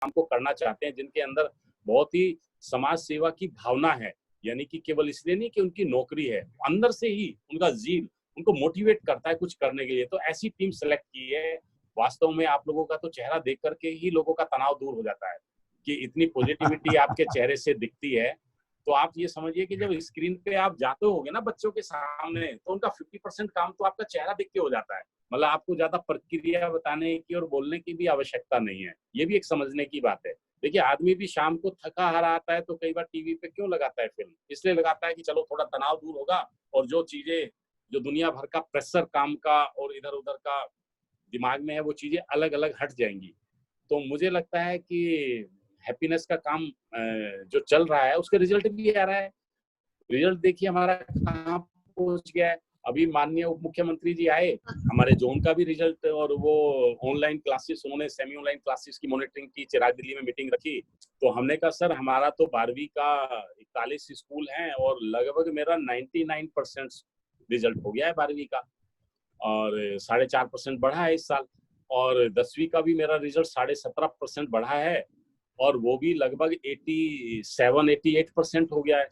काम को करना चाहते हैं, जिनके अंदर बहुत ही समाज सेवा की भावना है, यानी कि केवल इसलिए नहीं कि उनकी नौकरी है, अंदर से ही उनका ज़ील उनको मोटिवेट करता है कुछ करने के लिए, तो ऐसी टीम सेलेक्ट की है। वास्तव में आप लोगों का तो चेहरा देख करके ही लोगों का तनाव दूर हो जाता है कि इतनी पॉजिटिविटी आपके चेहरे से दिखती है। तो आप ये समझिए कि जब स्क्रीन पे आप जाते होगे ना बच्चों के सामने, तो उनका 50% काम तो आपका चेहरा देख के हो जाता है। मतलब आपको ज्यादा प्रक्रिया बताने की और बोलने की भी आवश्यकता नहीं है। ये भी एक समझने की बात है। देखिए, आदमी भी शाम को थका हारा आता है तो कई बार टीवी पे क्यों लगाता है फिल्म? इसलिए लगाता है कि चलो थोड़ा तनाव दूर होगा और जो चीजें, जो दुनिया भर का प्रेशर काम का और इधर उधर का दिमाग में है, वो चीजें अलग अलग हट जाएंगी। तो मुझे लगता है कि हैप्पीनेस का काम जो चल रहा है उसके रिजल्ट भी आ रहा है। रिजल्ट देखिए हमारा कहाँ पहुंच गया है। अभी माननीय उप मुख्यमंत्री जी आए, हमारे जोन का भी रिजल्ट, और वो ऑनलाइन क्लासेस, उन्होंने सेमी ऑनलाइन क्लासेस की मॉनिटरिंग की, चिराग दिल्ली में मीटिंग रखी। तो हमने कहा सर हमारा तो 12वीं का 41 स्कूल हैं और लगभग मेरा 99% रिजल्ट हो गया है 12वीं का, और 4.5% बढ़ा है इस साल। और 10वीं का भी मेरा रिजल्ट 17.5% बढ़ा है, और वो भी लगभग 87-88% हो गया है।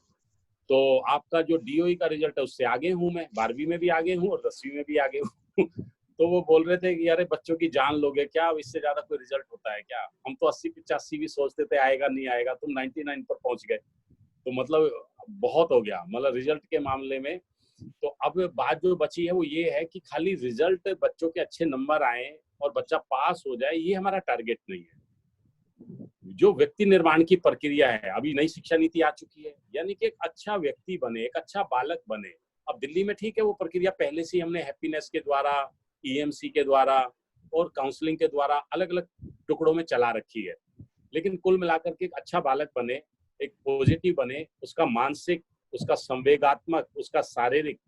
तो आपका जो डीओई का रिजल्ट है उससे आगे हूँ मैं, 12वीं में भी आगे हूँ और 10वीं में भी आगे हूँ। तो वो बोल रहे थे कि अरे बच्चों की जान लोगे क्या, अब इससे ज्यादा कोई रिजल्ट होता है क्या? हम तो 80-85 भी सोचते थे आएगा नहीं आएगा, तुम 99 पर पहुंच गए। तो मतलब बहुत हो गया, मतलब रिजल्ट के मामले में। तो अब बात जो बची है वो ये है कि खाली रिजल्ट, बच्चों के अच्छे नंबर आए और बच्चा पास हो जाए, ये हमारा टारगेट नहीं है। जो व्यक्ति निर्माण की प्रक्रिया है, अभी नई शिक्षा नीति आ चुकी है, यानी कि एक अच्छा व्यक्ति बने, एक अच्छा बालक बने। अब दिल्ली में ठीक है, वो प्रक्रिया पहले से हमने हैप्पीनेस के द्वारा, ईएमसी के द्वारा और काउंसलिंग के द्वारा अलग अलग टुकड़ों में चला रखी है। लेकिन कुल मिलाकर के एक अच्छा बालक बने, एक पॉजिटिव बने, उसका मानसिक, उसका संवेगात्मक, उसका शारीरिक,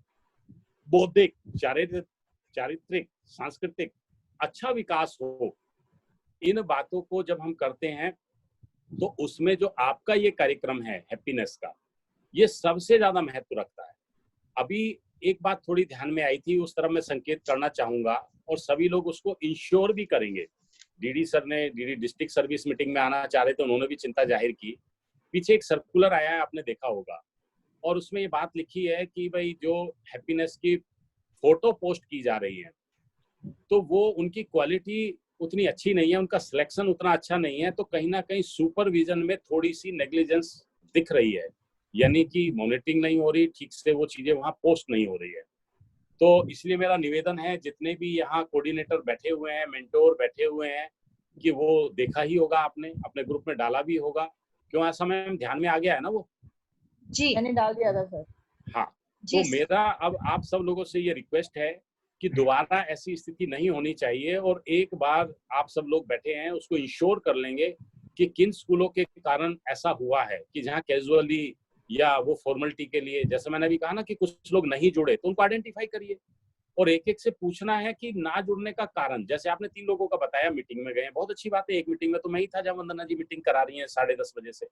बौद्धिक, चारित्रिक, सांस्कृतिक अच्छा विकास हो, इन बातों को जब हम करते हैं तो उसमें जो आपका ये कार्यक्रम है हैप्पीनेस का, ये सबसे ज्यादा महत्व रखता है। अभी एक बात थोड़ी ध्यान में आई थी, उस तरफ मैं संकेत करना चाहूंगा, और सभी लोग उसको इंश्योर भी करेंगे। डीडी सर ने, डीडी डिस्ट्रिक्ट सर्विस मीटिंग में आना चाह रहे थे, उन्होंने भी चिंता जाहिर की। पीछे एक सर्कुलर आया है, आपने देखा होगा, और उसमें ये बात लिखी है कि भाई जो हैप्पीनेस की फोटो पोस्ट की जा रही है तो वो उनकी क्वालिटी उतनी अच्छी नहीं है, उनका सिलेक्शन उतना अच्छा नहीं है, तो कहीं ना कहीं सुपरविजन में थोड़ी सी नेग्लिजेंस दिख रही है, यानी कि मॉनिटरिंग नहीं हो रही ठीक से, वो चीजें वहां पोस्ट नहीं हो रही है। तो इसलिए मेरा निवेदन है, जितने भी यहाँ कोऑर्डिनेटर बैठे हुए हैं, मेंटोर बैठे हुए हैं, कि वो देखा ही होगा, आपने अपने ग्रुप में डाला भी होगा, क्यों ऐसा मैम ध्यान में आ गया है ना वो? जी मैंने डाल दिया था सर। हाँ। जी तो मेरा अब आप सब लोगों से ये रिक्वेस्ट है कि दोबारा ऐसी स्थिति नहीं होनी चाहिए, और एक बार आप सब लोग बैठे हैं उसको इंश्योर कर लेंगे कि किन स्कूलों के कारण ऐसा हुआ है कि जहाँ कैजुअली या वो फॉर्मेलिटी के लिए, जैसे मैंने अभी कहा ना कि कुछ लोग नहीं जुड़े, तो उनको आइडेंटिफाई करिए और एक एक से पूछना है कि ना जुड़ने का कारण। जैसे आपने 3 लोगों का बताया मीटिंग में गए, बहुत अच्छी बात है। एक मीटिंग में तो मैं ही था जब वंदना जी मीटिंग करा रही है 10:30 बजे से,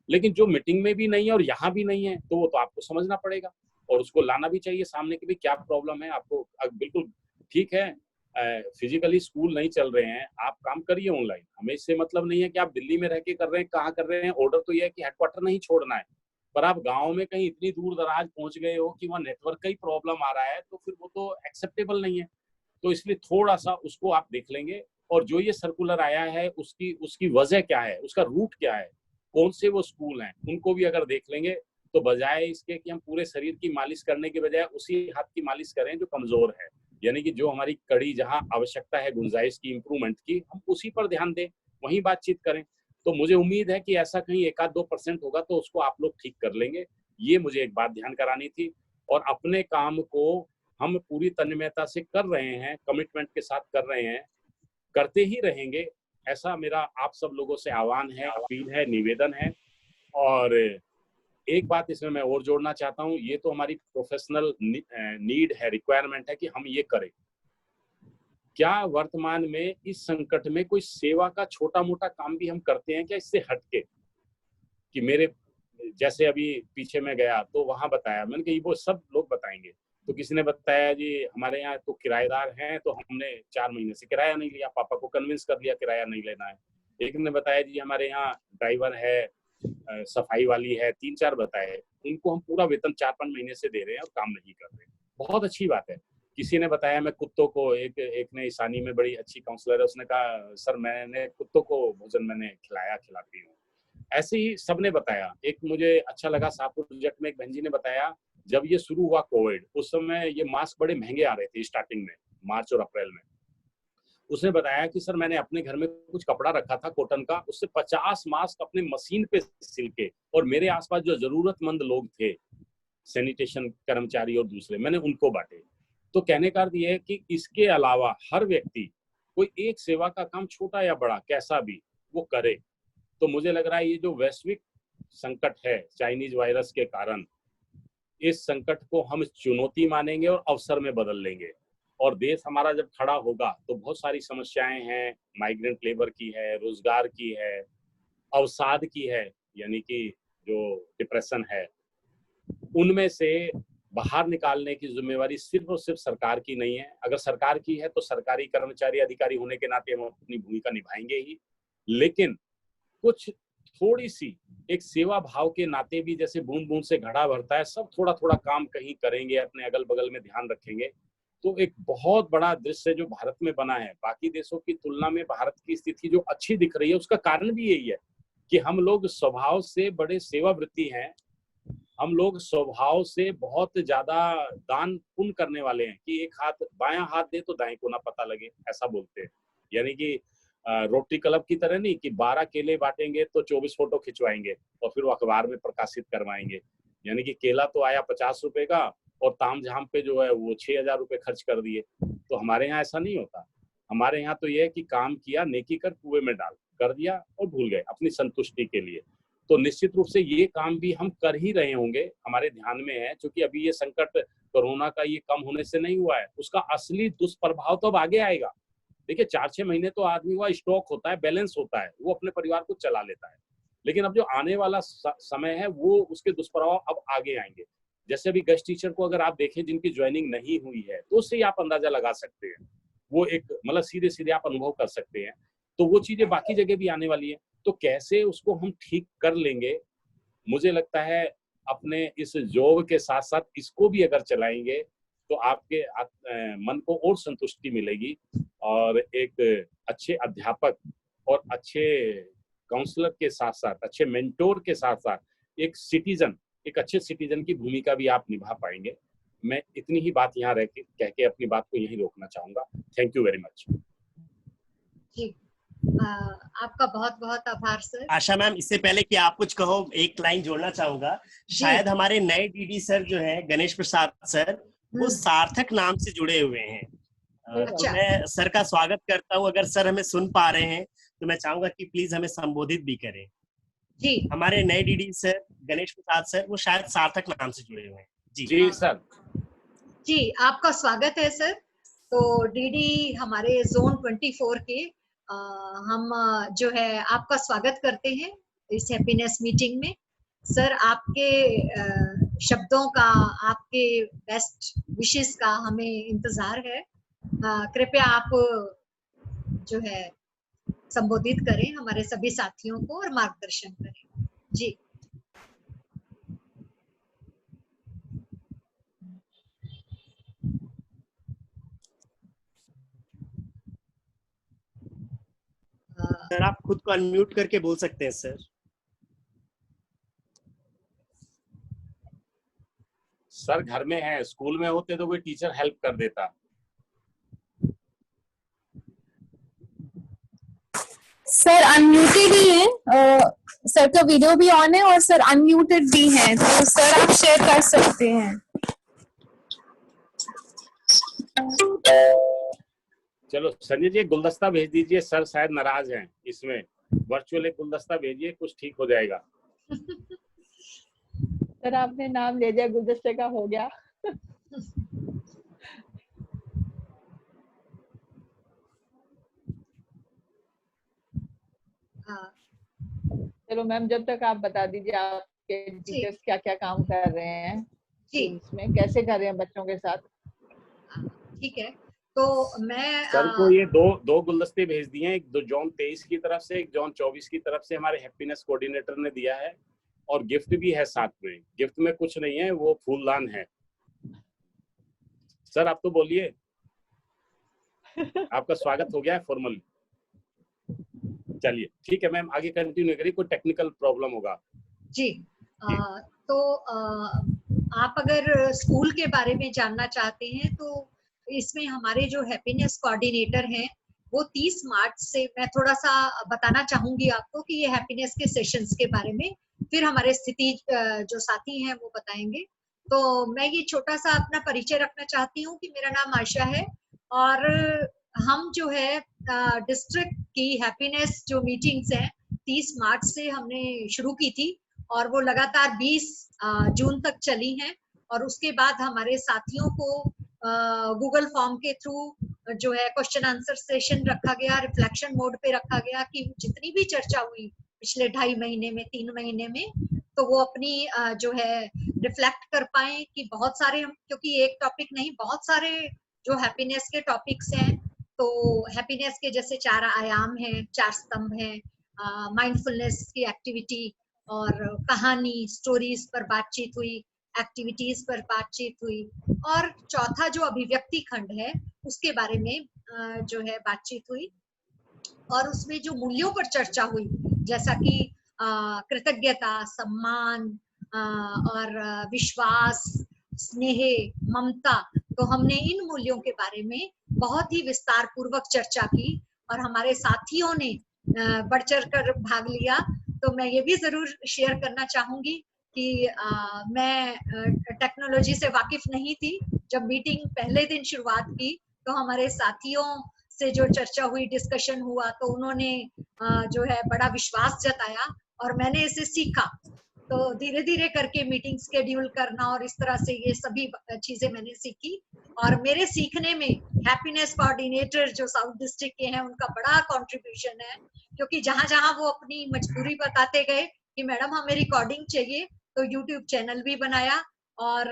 लेकिन जो मीटिंग में भी नहीं है और यहाँ भी नहीं है, तो वो तो आपको समझना पड़ेगा और उसको लाना भी चाहिए सामने कि भाई क्या प्रॉब्लम है आपको। बिल्कुल ठीक है, फिजिकली स्कूल नहीं चल रहे हैं, आप काम करिए ऑनलाइन, हमें इससे मतलब नहीं है कि आप दिल्ली में रह के कर रहे हैं, कहाँ कर रहे हैं। ऑर्डर तो ये है कि हेडक्वार्टर नहीं छोड़ना है, पर आप गांव में कहीं इतनी दूर दराज पहुंच गए हो कि वहाँ नेटवर्क का ही प्रॉब्लम आ रहा है, तो फिर वो तो एक्सेप्टेबल नहीं है। तो इसलिए थोड़ा सा उसको आप देख लेंगे, और जो ये सर्कुलर आया है उसकी उसकी वजह क्या है, उसका रूट क्या है, कौन से वो स्कूल हैं, उनको भी अगर देख लेंगे, तो बजाय इसके कि हम पूरे शरीर की मालिश करने के बजाय उसी हाथ की मालिश करें जो कमजोर है, यानी कि जो हमारी कड़ी जहां आवश्यकता है गुंजाइश की, इंप्रूवमेंट की, हम उसी पर ध्यान दें, वहीं बातचीत करें। तो मुझे उम्मीद है कि ऐसा कहीं 1-2% होगा तो उसको आप लोग ठीक कर लेंगे। ये मुझे एक बात ध्यान करानी थी, और अपने काम को हम पूरी तन्मयता से कर रहे हैं, कमिटमेंट के साथ कर रहे हैं, करते ही रहेंगे, ऐसा मेरा आप सब लोगों से आह्वान है, अपील है, निवेदन है। और एक बात इसमें मैं और जोड़ना चाहता हूँ, ये तो हमारी प्रोफेशनल नीड है, रिक्वायरमेंट है कि हम ये करें। क्या वर्तमान में इस संकट में कोई सेवा का छोटा मोटा काम भी हम करते हैं क्या इससे हटके? कि मेरे जैसे अभी पीछे में गया तो वहां बताया मैंने कि वो सब लोग बताएंगे, तो किसी ने बताया जी हमारे यहाँ तो किराएदार हैं, तो हमने 4 महीने से किराया नहीं लिया, पापा को कन्विंस कर लिया किराया नहीं लेना है। एक ने बताया जी हमारे यहाँ ड्राइवर है, सफाई वाली है, 3-4 बताए, उनको हम पूरा वेतन 4-5 महीने से दे रहे हैं और काम नहीं कर रहे। बहुत अच्छी बात है। किसी ने बताया मैं कुत्तों को, एक ने ईशानी में बड़ी अच्छी काउंसलर है, उसने कहा सर मैंने कुत्तों को भोजन मैंने खिलाती हूँ। ऐसे ही सबने बताया। एक मुझे अच्छा लगा शाहपुर प्रोजेक्ट में एक बहन जी ने बताया, जब ये शुरू हुआ कोविड, उस समय ये मास्क बड़े महंगे आ रहे थे स्टार्टिंग में, मार्च और अप्रैल में। उसने बताया कि सर मैंने अपने घर में कुछ कपड़ा रखा था कॉटन का, उससे 50 मास्क अपने मशीन पे सिल के, और मेरे आसपास जो जरूरतमंद लोग थे, सैनिटेशन कर्मचारी और दूसरे, मैंने उनको बांटे। तो कहने का अर्थ ये है कि इसके अलावा हर व्यक्ति कोई एक सेवा का काम, छोटा या बड़ा कैसा भी, वो करे। तो मुझे लग रहा है ये जो वैश्विक संकट है चाइनीज वायरस के कारण, इस संकट को हम चुनौती मानेंगे और अवसर में बदल लेंगे। और देश हमारा जब खड़ा होगा तो बहुत सारी समस्याएं हैं, माइग्रेंट लेबर की है, रोजगार की है, अवसाद की है, यानी कि जो डिप्रेशन है, उनमें से बाहर निकालने की जिम्मेवारी सिर्फ और सिर्फ सरकार की नहीं है। अगर सरकार की है तो सरकारी कर्मचारी अधिकारी होने के नाते हम अपनी भूमिका निभाएंगे ही, लेकिन कुछ थोड़ी सी एक सेवा भाव के नाते भी, जैसे बूंद बूंद से घड़ा भरता है, सब थोड़ा थोड़ा काम कहीं करेंगे, अपने अगल बगल में ध्यान रखेंगे, तो एक बहुत बड़ा दृश्य जो भारत में बना है, बाकी देशों की तुलना में भारत की स्थिति जो अच्छी दिख रही है, उसका कारण भी यही है कि हम लोग स्वभाव से बड़े सेवावृत्ति हैं। हम लोग स्वभाव से बहुत ज्यादा दान पुण्य करने वाले हैं कि एक हाथ, बायां हाथ दे तो दाएं को ना पता लगे, ऐसा बोलते हैं। यानी कि रोटरी क्लब की तरह नहीं कि 12 केले बांटेंगे तो 24 फोटो खिंचवाएंगे और फिर वो अखबार में प्रकाशित करवाएंगे। यानी कि केला तो आया 50 रुपए का और ताम झाम पे जो है वो 6,000 रुपए खर्च कर दिए। तो हमारे यहाँ ऐसा नहीं होता। हमारे यहाँ तो ये है कि काम किया, नेकी कर कुएं में डाल, कर दिया और भूल गए अपनी संतुष्टि के लिए। तो निश्चित रूप से ये काम भी हम कर ही रहे होंगे, हमारे ध्यान में है, क्योंकि अभी ये संकट कोरोना का ये कम होने से नहीं हुआ है, उसका असली दुष्प्रभाव तो अब आगे आएगा। देखिए 4-6 महीने तो आदमी का स्टॉक होता है, बैलेंस होता है, वो अपने परिवार को चला लेता है, लेकिन अब जो आने वाला समय है वो उसके दुष्प्रभाव अब आगे आएंगे। जैसे अभी गेस्ट टीचर को अगर आप देखें जिनकी ज्वाइनिंग नहीं हुई है, तो उससे आप अंदाजा लगा सकते हैं, वो एक मतलब सीधे सीधे आप अनुभव कर सकते हैं। तो वो चीजें बाकी जगह भी आने वाली है, तो कैसे उसको हम ठीक कर लेंगे, मुझे लगता है अपने इस जॉब के साथ साथ इसको भी अगर चलाएंगे तो आपके मन को और संतुष्टि मिलेगी, और एक अच्छे अध्यापक और अच्छे काउंसलर के साथ साथ, अच्छे मेंटोर के साथ साथ एक अच्छे सिटीजन की भूमिका भी आप निभा पाएंगे। मैं इतनी ही बात यहाँ रह के कह के अपनी बात को यहीं रोकना चाहूंगा। Thank you very much. जी, आपका बहुत बहुत आभार सर। आशा मैम, इससे पहले कि आप कुछ कहो, एक लाइन जोड़ना चाहूंगा। शायद हमारे नए डीडी सर जो हैं, गणेश प्रसाद सर, वो सार्थक नाम से जुड़े हुए हैं। तो मैं सर का स्वागत करता हूँ। अगर सर हमें सुन पा रहे हैं तो मैं चाहूंगा कि प्लीज हमें संबोधित भी करें। जी, हमारे नए DD sir Ganesh Prasad sir, वो शायद सार्थक नाम से जुड़े हुए हैं। जी सर। जी, आपका स्वागत है सर। तो डीडी हमारे जोन 24 के हम जो है आपका स्वागत करते हैं इस हैप्पीनेस मीटिंग में। सर, आपके शब्दों का, आपके बेस्ट विशेस का हमें इंतजार है। कृपया आप जो है संबोधित करें हमारे सभी साथियों को और मार्गदर्शन करें। जी। सर, आप खुद को अनम्यूट करके बोल सकते हैं सर। सर घर में है, स्कूल में होते तो कोई टीचर हेल्प कर देता। सर अनम्यूटेड ही है, सर का वीडियो भी ऑन है और सर अनम्यूटेड भी है, तो सर आप शेयर कर सकते हैं। चलो संजय जी गुलदस्ता भेज दीजिए, सर शायद नाराज हैं, इसमें वर्चुअल एक गुलदस्ता भेजिए, कुछ ठीक हो जाएगा। सर आपने नाम ले दिया, गुलदस्ते का हो गया। चलो मैम, जब तक आप बता दीजिए आपके टीचर्स क्या क्या काम कर रहे हैं, जी, इसमें कैसे कर रहे हैं बच्चों के साथ। ठीक है। तो मैं सर को ये दो गुलदस्ते भेज दिए हैं, एक जोन 23 की तरफ से, एक जोन 24 की तरफ से हमारे हैप्पीनेस कोऑर्डिनेटर ने दिया है, और गिफ्ट भी है साथ में। गिफ्ट में कुछ नहीं है, वो फूलदान है। सर आप तो बोलिए, आपका स्वागत हो गया है फॉर्मल। चलिए ठीक है मैम, आगे कंटिन्यू करिए, कोई टेक्निकल प्रॉब्लम होगा। जी तो आप अगर स्कूल के बारे में जानना चाहते हैं तो इसमें हमारे जो हैप्पीनेस कोऑर्डिनेटर हैं वो 30 मार्च से, मैं थोड़ा सा बताना चाहूंगी आपको कि ये हैप्पीनेस के सेशंस के बारे में, फिर हमारे स्थिति जो साथी हैं वो बताएंगे। तो मैं ये छोटा सा अपना परिचय रखना चाहती हूँ कि मेरा नाम आयशा है, और हम जो है डिस्ट्रिक्ट की हैप्पीनेस जो मीटिंग्स हैं 30 मार्च से हमने शुरू की थी, और वो लगातार 20 जून तक चली हैं। और उसके बाद हमारे साथियों को गूगल फॉर्म के थ्रू जो है क्वेश्चन आंसर सेशन रखा गया, रिफ्लेक्शन मोड पे रखा गया कि जितनी भी चर्चा हुई पिछले 2.5 महीने में, 3 महीने में, तो वो अपनी जो है रिफ्लेक्ट कर पाए कि बहुत सारे, क्योंकि एक टॉपिक नहीं, बहुत सारे जो हैप्पीनेस के टॉपिक्स हैं। तो हैप्पीनेस के जैसे 4 आयाम हैं, 4 स्तंभ हैं, माइंडफुलनेस की एक्टिविटी और कहानी स्टोरीज पर बातचीत हुई, एक्टिविटीज पर बातचीत हुई, और चौथा जो अभिव्यक्ति खंड है उसके बारे में जो है बातचीत हुई। और उसमें जो मूल्यों पर चर्चा हुई, जैसा कि कृतज्ञता, सम्मान और विश्वास, स्नेह, ममता, तो हमने इन मूल्यों के बारे में बहुत ही विस्तार पूर्वक चर्चा की, और हमारे साथियों ने बढ़ चढ़ कर भाग लिया। तो मैं ये भी जरूर शेयर करना चाहूंगी कि मैं टेक्नोलॉजी से वाकिफ नहीं थी। जब मीटिंग पहले दिन शुरुआत की तो हमारे साथियों से जो चर्चा हुई, डिस्कशन हुआ, तो उन्होंने जो है बड़ा विश्वास जताया, और मैंने इसे सीखा। तो धीरे धीरे करके मीटिंग शेड्यूल करना और इस तरह से ये सभी चीजें मैंने सीखी, और मेरे सीखने में हैप्पीनेस कोऑर्डिनेटर जो साउथ डिस्ट्रिक्ट के हैं उनका बड़ा कंट्रीब्यूशन है, क्योंकि जहां जहां वो अपनी मजबूरी बताते गए कि मैडम हमें रिकॉर्डिंग चाहिए, तो यूट्यूब चैनल भी बनाया, और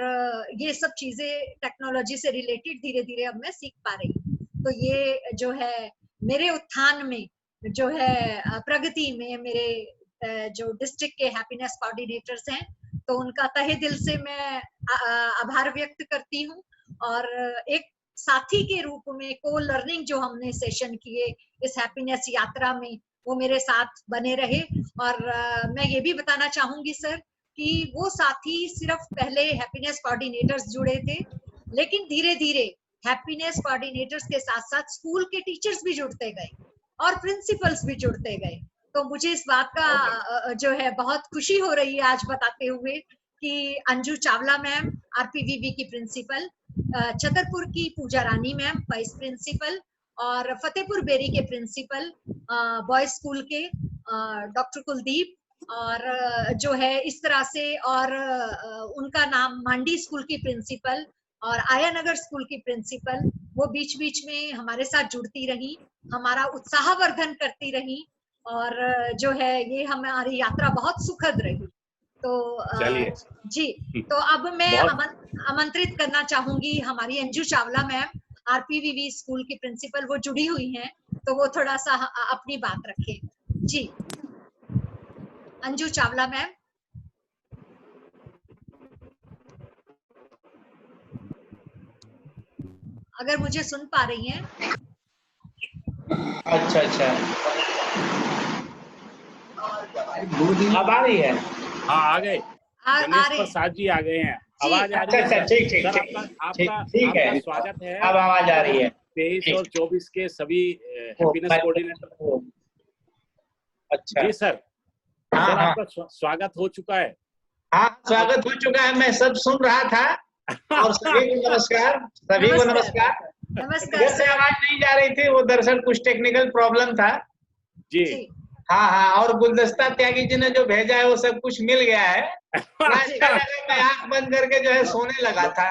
ये सब चीजें टेक्नोलॉजी से रिलेटेड धीरे धीरे अब मैं सीख पा रही हूँ। तो ये जो है मेरे उत्थान में, जो है प्रगति में, मेरे जो डिस्ट्रिक्ट के हैप्पीनेस कोऑर्डिनेटर्स हैं, तो उनका तहे दिल से मैं आभार व्यक्त करती हूँ। और एक साथी के रूप में को लर्निंग जो हमने सेशन किए इस हैप्पीनेस यात्रा में, वो मेरे साथ बने रहे। और मैं ये भी बताना चाहूंगी सर कि वो साथी सिर्फ पहले हैप्पीनेस कोऑर्डिनेटर्स जुड़े थे, लेकिन धीरे धीरे हैप्पीनेस कोऑर्डिनेटर्स के साथ साथ स्कूल के टीचर्स भी जुड़ते गए और प्रिंसिपल्स भी जुड़ते गए। तो मुझे इस बात का जो है बहुत खुशी हो रही है आज बताते हुए कि अंजू चावला मैम आरपीवीवी की प्रिंसिपल, छतरपुर की पूजा रानी मैम वाइस प्रिंसिपल, और फतेहपुर बेरी के प्रिंसिपल बॉयज स्कूल के डॉक्टर कुलदीप, और जो है इस तरह से, और उनका नाम मांडी स्कूल की प्रिंसिपल और आया नगर स्कूल की प्रिंसिपल, वो बीच बीच में हमारे साथ जुड़ती रही, हमारा उत्साहवर्धन करती रही, और जो है ये हमारी यात्रा बहुत सुखद रही। तो जी, तो अब मैं आमंत्रित करना चाहूंगी हमारी अंजू चावला मैम, आरपीवीवी स्कूल की प्रिंसिपल, वो जुड़ी हुई हैं, तो वो थोड़ा सा अपनी बात रखें। जी, अंजू चावला मैम। अगर मुझे सुन पा रही हैं। अच्छा अच्छा, अब आ रही है? हाँ आ गए, गणेश प्रसाद जी आ गए हैं, आवाज आ रही है? अच्छा ठीक ठीक ठीक है, स्वागत है। अब आवाज आ रही है। 23 और 24 के सभी हैप्पीनेस कोऑर्डिनेटर। अच्छा जी सर, हाँ, सर आपका स्वागत हो चुका है। हाँ स्वागत हो चुका है, मैं सब सुन रहा था। और सभी को नमस्कार, सभी को नमस्कार। नमस्कार से आवाज नहीं जा रही थी, वो दरअसल कुछ टेक्निकल प्रॉब्लम था जी। हाँ हाँ, और गुलदस्ता त्यागी जी ने जो भेजा है वो सब कुछ मिल गया है। मैं आंख बंद करके जो है सोने लगा था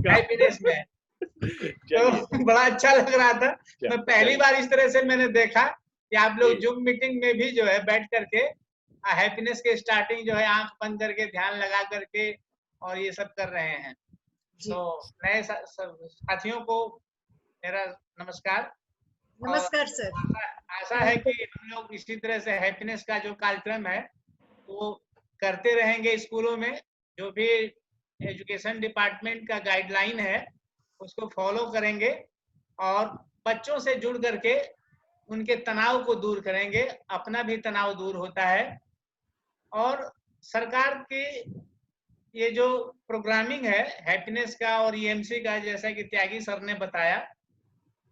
हैप्पीनेस में, तो बड़ा अच्छा लग रहा था। मैं पहली बार इस तरह से मैंने देखा कि आप लोग जूम मीटिंग में भी जो है बैठ करके हैप्पीनेस के स्टार्टिंग जो है आंख बंद करके ध्यान लगा करके और ये सब कर रहे हैं। तो नए साथियों को मेरा नमस्कार। नमस्कार सर। आशा है कि हम लोग इसी तरह से हैप्पीनेस का जो कार्यक्रम है वो करते रहेंगे स्कूलों में। जो भी एजुकेशन डिपार्टमेंट का गाइडलाइन है उसको फॉलो करेंगे और बच्चों से जुड़ करके उनके तनाव को दूर करेंगे। अपना भी तनाव दूर होता है। और सरकार की ये जो प्रोग्रामिंग है हैप्पीनेस का और ईएमसी का, जैसा कि त्यागी सर ने बताया,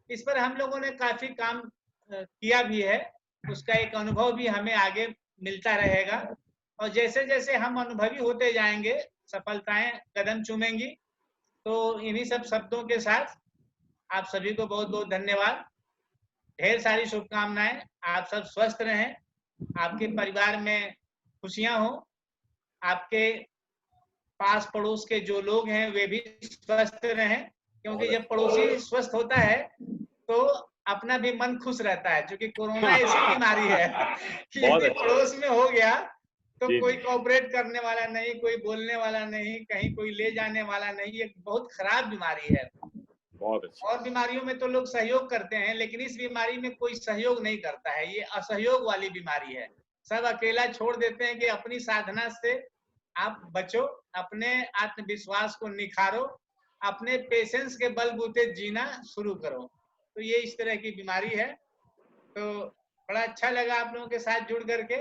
इस पर हम लोगों ने काफी काम किया भी है। उसका एक अनुभव भी हमें आगे मिलता रहेगा और जैसे जैसे हम अनुभवी होते जाएंगे सफलताएं कदम चूमेंगी। तो इन्हीं सब शब्दों के साथ आप सभी को बहुत बहुत धन्यवाद, ढेर सारी शुभकामनाएं। आप सब स्वस्थ रहें, आपके परिवार में खुशियां हो, आपके पास पड़ोस के जो लोग हैं वे भी स्वस्थ रहें, क्योंकि जब पड़ोसी स्वस्थ होता है तो अपना भी मन खुश रहता है। क्योंकि कोरोना ऐसी बीमारी है कि यदि पड़ोस में हो गया तो कोई कोऑपरेट करने वाला नहीं, कोई बोलने वाला नहीं, कहीं कोई ले जाने वाला नहीं। ये बहुत खराब बीमारी है। बहुत अच्छा। और बीमारियों में तो लोग सहयोग करते हैं, लेकिन इस बीमारी में कोई सहयोग नहीं करता है। ये असहयोग वाली बीमारी है। सब अकेला छोड़ देते हैं कि अपनी साधना से आप बचो, अपने आत्मविश्वास को निखारो, अपने पेशेंस के बलबूते जीना शुरू करो। तो ये इस तरह की बीमारी है। तो बड़ा अच्छा लगा आप लोगों के साथ जुड़ करके।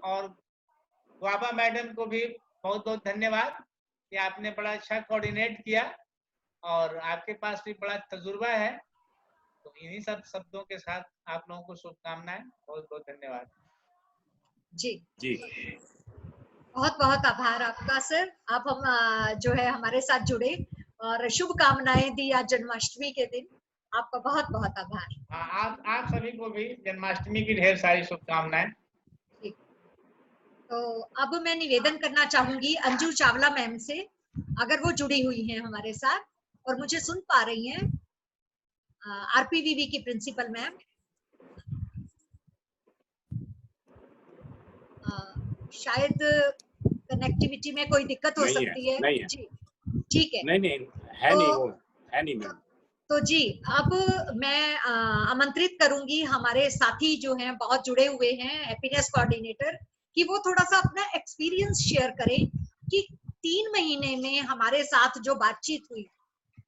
और वाबा मैडम को भी बहुत बहुत धन्यवाद कि आपने बड़ा अच्छा कोऑर्डिनेट किया और आपके पास भी बड़ा तजुर्बा है। तो इन्हीं सब शब्दों के साथ आप लोगों को शुभकामनाएं। बहुत बहुत धन्यवाद। जी जी, बहुत बहुत आभार आपका सर। आप हम जो है हमारे साथ जुड़े और शुभकामनाएं दी आज जन्माष्टमी के दिन। आपका बहुत बहुत आभार। आप सभी को भी जन्माष्टमी की ढेर सारी शुभकामनाएं। तो अब मैं निवेदन करना चाहूंगी अंजू चावला मैम से, अगर वो जुड़ी हुई हैं हमारे साथ और मुझे सुन पा रही हैं। आरपीवीवी की प्रिंसिपल मैम। शायद कनेक्टिविटी में कोई दिक्कत हो सकती है। नहीं है। जी ठीक है। नहीं है तो, नहीं वो है नहीं मैम। तो जी अब मैं आमंत्रित करूंगी हमारे साथी जो हैं बहुत जुड़े हुए हैं हैप्पीनेस कोऑर्डिनेटर, कि वो थोड़ा सा अपना एक्सपीरियंस शेयर करें कि 3 महीने में हमारे साथ जो बातचीत हुई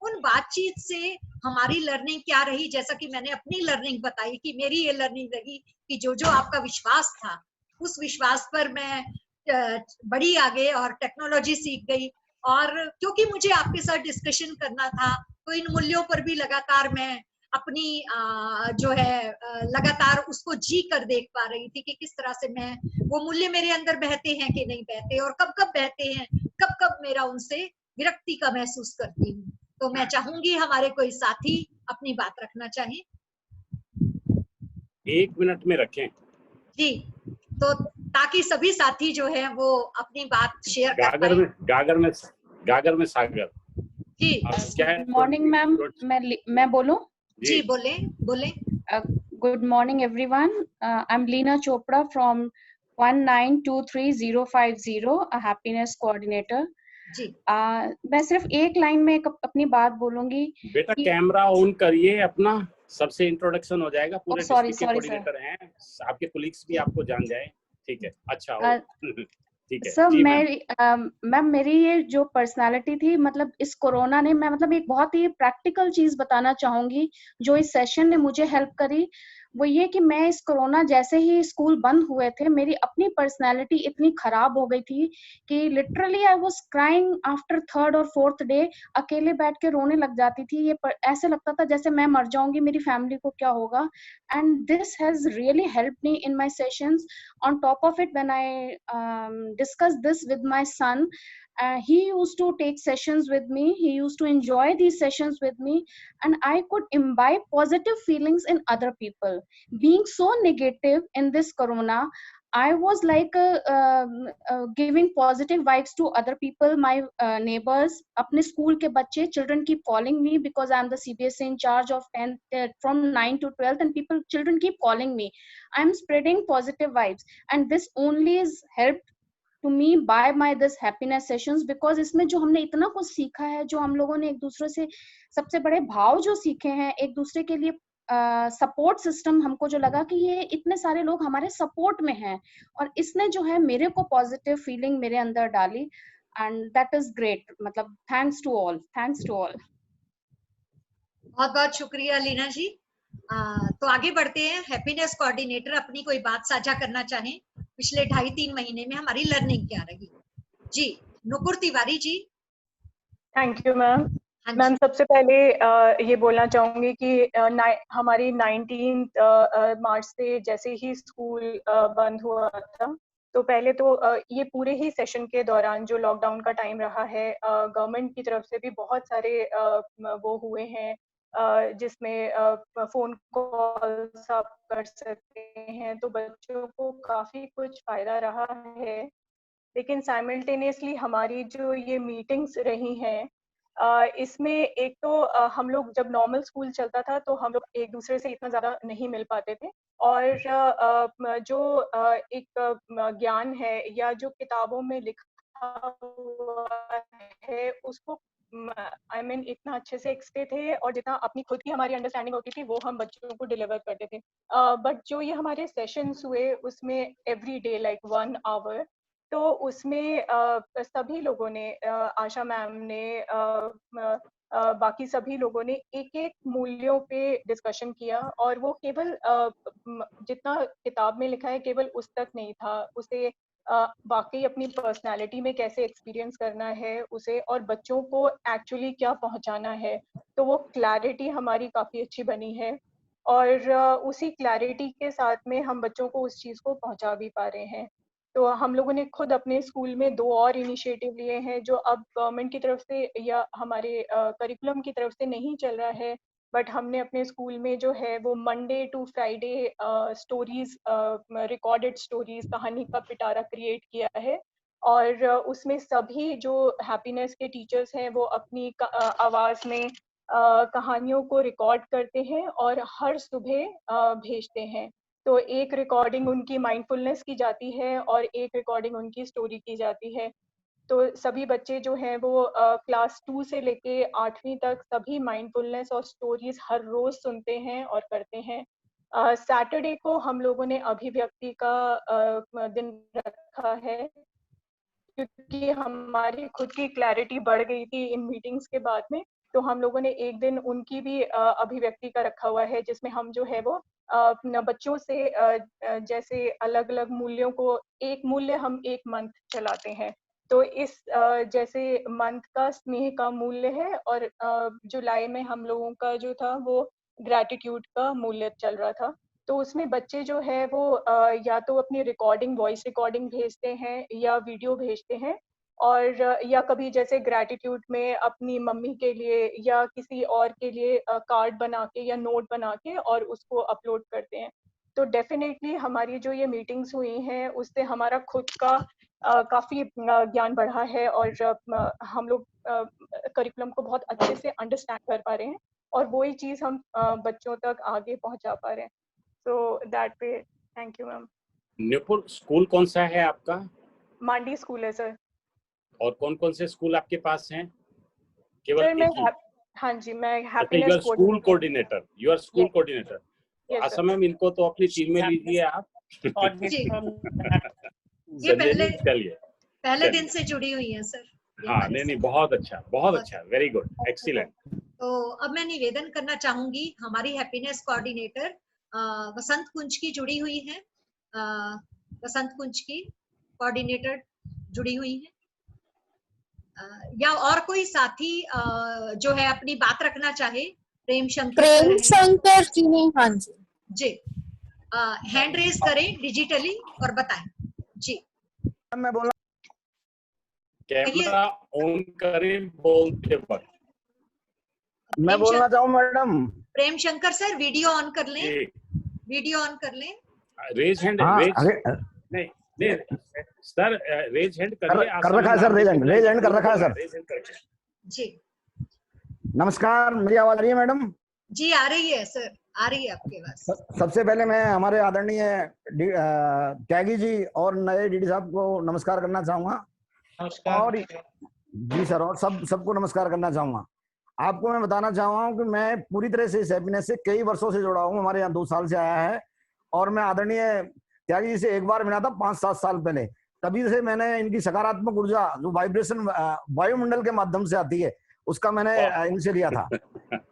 उन बातचीत से हमारी लर्निंग क्या रही। जैसा कि मैंने अपनी लर्निंग बताई कि मेरी ये लर्निंग रही कि जो जो आपका विश्वास था उस विश्वास पर मैं बढ़ी आगे और टेक्नोलॉजी सीख गई। और क्योंकि मुझे आपके साथ डिस्कशन करना था तो इन मूल्यों पर भी लगातार मैं अपनी जो है लगातार उसको जी कर देख पा रही थी कि किस तरह से मैं वो मूल्य मेरे अंदर बहते हैं कि नहीं बहते और कब कब बहते हैं, कब कब मेरा उनसे विरक्ति का महसूस करती हूँ। तो मैं चाहूंगी हमारे कोई साथी अपनी बात रखना चाहे। 1 मिनट में रखें जी, तो ताकि सभी साथी जो है वो अपनी बात शेयर कर पाए। गागर में सागर जी। गुड मॉर्निंग मैम, मैं बोलूं? जी बोले। Good morning everyone, I am Leena Chopra from 1923050, a happiness coordinator. जी मैं सिर्फ एक लाइन में अपनी बात बोलूंगी। बेटा कैमरा ऑन करिए अपना, सबसे इंट्रोडक्शन हो जाएगा। पूरे डिस्ट्रिक्ट के कोऑर्डिनेटर हैं, आपके कोलीग्स भी आपको जान जाए। ठीक है, अच्छा ठीक है सर। मैम मेरी ये जो पर्सनालिटी थी, मतलब इस कोरोना ने, मैं मतलब एक बहुत ही प्रैक्टिकल चीज बताना चाहूंगी जो इस सेशन ने मुझे हेल्प करी। वो ये कि मैं इस कोरोना जैसे ही स्कूल बंद हुए थे, मेरी अपनी पर्सनालिटी इतनी खराब हो गई थी कि literally I was crying after 3rd और 4th डे। अकेले बैठ के रोने लग जाती थी। ये ऐसे लगता था जैसे मैं मर जाऊंगी, मेरी फैमिली को क्या होगा। And this has really helped me in my sessions. On top of it, when I discuss this with my son, he used to take sessions with me, he used to enjoy these sessions with me, and I could imbibe positive feelings in other people. Being so negative in this corona, I was like giving positive vibes to other people, my neighbors, apne school ke bacche. Children keep calling me because I am the CBSE in charge of 10th, from 9 to 12th, and children keep calling me. I am spreading positive vibes, and this only is helped to me by my this happiness sessions, because इसमें जो हमने इतना कुछ सीखा है, जो हम लोगों ने एक दूसरे से सबसे बड़े भाव जो सीखे हैं, एक दूसरे के लिए सपोर्ट सिस्टम, हमको जो लगा कि ये इतने सारे लोग हमारे सपोर्ट में हैं, और इसने जो है मेरे को पॉजिटिव फीलिंग मेरे अंदर डाली, एंड दैट इज ग्रेट। मतलब thanks to all, thanks to all. बहुत बहुत शुक्रिया लीना जी। तो आगे बढ़ते हैं। हैप्पीनेस कोऑर्डिनेटर अपनी कोई बात साझा करना चाहें, पिछले 2.5-3 महीने में हमारी लर्निंग क्या रही? जी, Nupur Tiwari ji. Thank you ma'am. Ma'am सबसे पहले ये बोलना चाहूंगी कि हमारी 19 मार्च से जैसे ही स्कूल बंद हुआ था, तो पहले तो ये पूरे ही सेशन के दौरान जो लॉकडाउन का टाइम रहा है, गवर्नमेंट की तरफ से भी बहुत सारे वो हुए हैं, जिसमें फोन कॉल्स आप कर सकते हैं, तो बच्चों को काफी कुछ फायदा रहा है। लेकिन साइमल्टेनियसली हमारी जो ये मीटिंग्स रही हैं, इसमें एक तो हम लोग जब नॉर्मल स्कूल चलता था तो हम लोग एक दूसरे से इतना ज़्यादा नहीं मिल पाते थे, और जो एक ज्ञान है या जो किताबों में लिखा हुआ है उसको I mean, इतना अच्छे से एक्सप्लेन थे, और जितना अपनी खुद की हमारी अंडरस्टैंडिंग होती थी वो हम बच्चों को डिलीवर करते थे। बट जो ये हमारे सेशंस हुए उसमें एवरी डे लाइक 1 आवर, तो उसमें सभी लोगों ने, आशा मैम ने, बाकी सभी लोगों ने एक एक मूल्यों पे डिस्कशन किया, और वो केवल जितना किताब में लिखा है केवल उस तक नहीं था, उसे वाकई अपनी पर्सनालिटी में कैसे एक्सपीरियंस करना है उसे, और बच्चों को एक्चुअली क्या पहुंचाना है, तो वो क्लैरिटी हमारी काफ़ी अच्छी बनी है, और उसी क्लैरिटी के साथ में हम बच्चों को उस चीज़ को पहुंचा भी पा रहे हैं। तो हम लोगों ने खुद अपने स्कूल में 2 और इनिशिएटिव लिए हैं जो अब गवर्नमेंट की तरफ से या हमारे करिकुलम की तरफ से नहीं चल रहा है, बट हमने अपने स्कूल में जो है वो Monday to Friday stories, recorded stories, कहानी का पिटारा क्रिएट किया है, और उसमें सभी जो हैप्पीनेस के टीचर्स हैं वो अपनी आवाज़ में कहानियों को रिकॉर्ड करते हैं और हर सुबह भेजते हैं। तो एक रिकॉर्डिंग उनकी माइंडफुलनेस की जाती है और एक रिकॉर्डिंग उनकी स्टोरी की जाती है। तो सभी बच्चे जो हैं वो क्लास 2 से लेके 8वीं तक सभी माइंडफुलनेस और स्टोरीज हर रोज सुनते हैं और करते हैं। सैटरडे को हम लोगों ने अभिव्यक्ति का दिन रखा है, क्योंकि हमारी खुद की क्लैरिटी बढ़ गई थी इन मीटिंग्स के बाद में, तो हम लोगों ने एक दिन उनकी भी अभिव्यक्ति का रखा हुआ है, जिसमें हम जो है वो बच्चों से जैसे अलग अलग मूल्यों को, एक मूल्य हम एक मंथ चलाते हैं, तो इस जैसे मंथ का स्नेह का मूल्य है, और जुलाई में हम लोगों का जो था वो ग्रैटिट्यूड का मूल्य चल रहा था। तो उसमें बच्चे जो है वो या तो अपनी रिकॉर्डिंग, वॉइस रिकॉर्डिंग भेजते हैं या वीडियो भेजते हैं, और या कभी जैसे ग्रैटिट्यूड में अपनी मम्मी के लिए या किसी और के लिए कार्ड बना के या नोट बना के और उसको अपलोड करते हैं। तो डेफिनेटली हमारी जो ये मीटिंग्स हुई हैं उससे हमारा खुद का काफ़ी ज्ञान बढ़ा है, और हम लोग करिकुलम को बहुत अच्छे से अंडरस्टैंड कर पा रहे हैं, और वही चीज़ हम बच्चों तक आगे पहुंचा पा रहे हैं। So that way, thank you ma'am. Nupur school कौन सा है आपका? मांडी स्कूल है सर। और कौन कौन से स्कूल आपके पास हैं? केवल सर मैं हाँ जी, मैं happiness school coordinator, you are school coordinator. Asha ma'am, इनको तो अपनी टीम में लीजिए आप। ये पहले दिन से जुड़ी हुई है सर। हाँ, नहीं, बहुत अच्छा, वेरी गुड, एक्सीलेंट। तो अब मैं निवेदन करना चाहूंगी, हमारी हैप्पीनेस कोऑर्डिनेटर वसंत कुंज की जुड़ी हुई है, वसंत कुंज की कोऑर्डिनेटर जुड़ी हुई है, या और कोई साथी जो है अपनी बात रखना चाहे। प्रेम शंकर जी ने, हाँ जी, हैंड रेज करें डिजिटली और बताएं जी। मैं बोला, कैमरा ऑन करें बोलते वक्त। मैं बोलना चाहूँ madam. Prem Shankar sir video on कर लें, वीडियो ऑन कर लें। रेज हैंड, नहीं सर, रेज हैंड कर रखा है सर, रेज हैंड कर रखा है सर जी। नमस्कार, मेरी आवाज आ रही है मैडम? जी आ रही है सर, आ रही है आपके पास। सबसे पहले मैं हमारे आदरणीय त्यागी जी और नए डीडी साहब को नमस्कार करना चाहूंगा। नमस्कार। और जी सर, और सबको नमस्कार करना चाहूंगा। आपको मैं बताना चाहूंगा कि मैं पूरी तरह से इस हैप्पीनेस से कई वर्षों से जुड़ा हूँ। हमारे यहाँ 2 साल से आया है और मैं आदरणीय त्यागी जी से एक बार मिला था 5-7 साल पहले। तभी से मैंने इनकी सकारात्मक ऊर्जा जो वाइब्रेशन वायुमंडल के माध्यम से आती है उसका मैंने इनसे लिया था।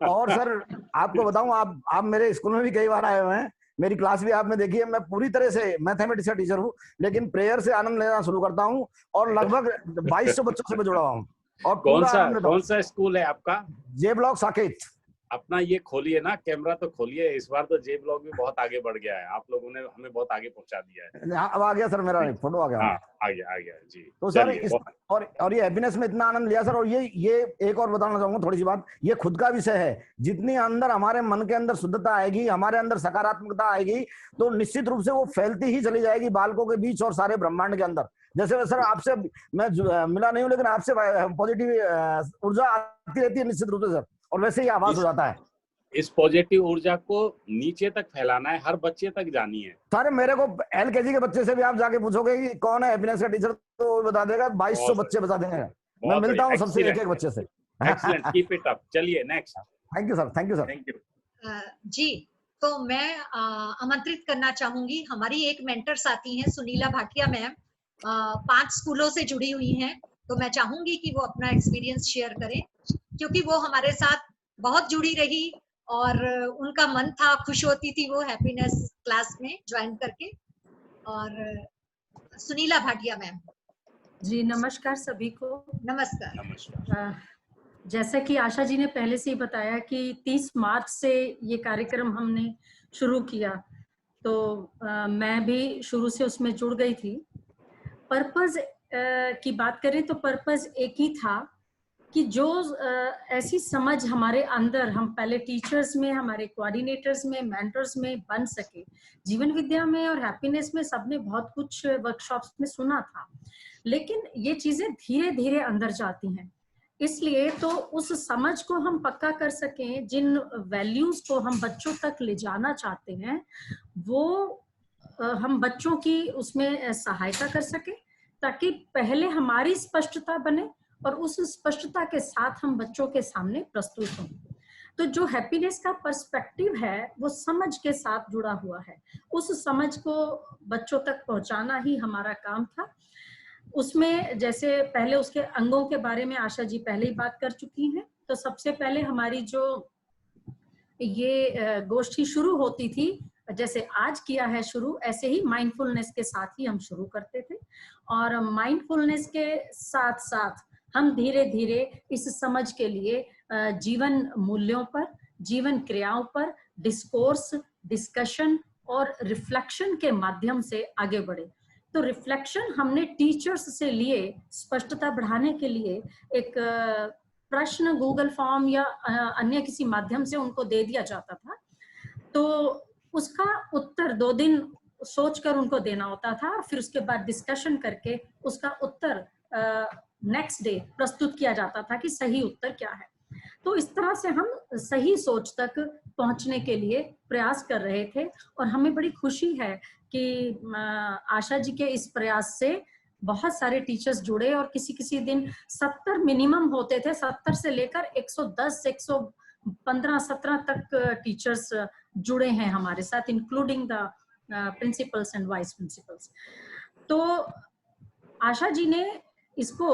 और सर आपको बताऊं, आप मेरे स्कूल में भी कई बार आए हुए हैं, मेरी क्लास भी आपने देखी है। मैं पूरी तरह से मैथमेटिक्स का टीचर हूँ, लेकिन प्रेयर से आनंद लेना शुरू करता हूँ और लगभग 2200 बच्चों से मैं जुड़ा हूँ। और कौन सा स्कूल है आपका? जे ब्लॉक साकेत। अपना ये खोलिए ना, कैमरा तो खोलिए। इस बार तो जे ब्लॉग भी बहुत आगे बढ़ गया है, आप लोगों ने हमें बहुत आगे पहुंचा दिया है। अब आ गया सर, मेरा फोटो आ गया। हाँ, आ गया जी। तो सर और ये हैप्पीनेस में इतना आनंद लिया सर। और ये एक और बताना चाहूंगा थोड़ी सी बात, ये खुद का विषय है। जितनी अंदर हमारे मन के अंदर शुद्धता आएगी, हमारे अंदर सकारात्मकता आएगी, तो निश्चित रूप से वो फैलती ही चली जाएगी बालकों के बीच और सारे ब्रह्मांड के अंदर। जैसे सर आपसे मैं मिला नहीं हूँ, लेकिन आपसे पॉजिटिव ऊर्जा आती रहती है निश्चित रूप से सर, और वैसे ही आवाज हो जाता है। इस पॉजिटिव ऊर्जा को नीचे तक फैलाना है, हर बच्चे तक जानी है। सारे मेरे को LKG के बच्चे से भी आप जाके पूछोगे कि कौन है हैप्पीनेस का टीचर, तो वो बता देगा, 2200 बच्चे बता देंगे। मैं मिलता हूँ सबसे एक बच्चे से। Excellent, keep it up. चलिए next. Thank you sir, thank you sir. Thank you जी। तो मैं आमंत्रित करना चाहूंगी, हमारी एक मेंटर साथी हैं सुनीला भाटिया मैम, 5 स्कूलों से जुड़ी हुई हैं। तो मैं चाहूंगी कि वो अपना एक्सपीरियंस शेयर करें, क्योंकि वो हमारे साथ बहुत जुड़ी रही और उनका मन था, खुश होती थी वो हैप्पीनेस क्लास में ज्वाइन करके। और सुनीला भाटिया मैम। जी नमस्कार सभी को। नमस्कार। जैसा कि आशा जी ने पहले से ही बताया कि 30 मार्च से ये कार्यक्रम हमने शुरू किया, तो मैं भी शुरू से उसमें जुड़ गई थी। पर्पस की बात करें तो पर्पस एक ही था कि जो ऐसी समझ हमारे अंदर, हम पहले टीचर्स में, हमारे कोऑर्डिनेटर्स में, मेंटर्स में बन सके। जीवन विद्या में और हैप्पीनेस में सबने बहुत कुछ वर्कशॉप्स में सुना था, लेकिन ये चीजें धीरे धीरे अंदर जाती हैं। इसलिए तो उस समझ को हम पक्का कर सकें, जिन वैल्यूज को हम बच्चों तक ले जाना चाहते हैं, वो हम बच्चों की उसमें सहायता कर सके, ताकि पहले हमारी स्पष्टता बने और उस स्पष्टता के साथ हम बच्चों के सामने प्रस्तुत हों। तो जो हैप्पीनेस का पर्सपेक्टिव है वो समझ के साथ जुड़ा हुआ है। उस समझ को बच्चों तक पहुंचाना ही हमारा काम था। उसमें जैसे पहले उसके अंगों के बारे में आशा जी पहले ही बात कर चुकी हैं। तो सबसे पहले हमारी जो ये गोष्ठी शुरू होती थी, जैसे आज किया है शुरू, ऐसे ही माइंडफुलनेस के साथ ही हम शुरू करते थे। और माइंडफुलनेस के साथ साथ हम धीरे धीरे इस समझ के लिए जीवन मूल्यों पर, जीवन क्रियाओं पर डिस्कोर्स, डिस्कशन और रिफ्लेक्शन के माध्यम से आगे बढ़े। तो रिफ्लेक्शन हमने टीचर्स से लिए, स्पष्टता बढ़ाने के लिए एक प्रश्न गूगल फॉर्म या अन्य किसी माध्यम से उनको दे दिया जाता था। तो उसका उत्तर 2 दिन सोचकर उनको देना होता था, और फिर उसके बाद डिस्कशन करके उसका उत्तर नेक्स्ट डे प्रस्तुत किया जाता था कि सही उत्तर क्या है। तो इस तरह से हम सही सोच तक पहुंचने के लिए प्रयास कर रहे थे, और हमें बड़ी खुशी है कि आशा जी के इस प्रयास से बहुत सारे टीचर्स जुड़े, और किसी दिन 70 मिनिमम होते थे, 70 से लेकर 110, 115, 17 तक टीचर्स जुड़े हैं हमारे साथ, including the principles and vice principles. तो आशा जी ने इसको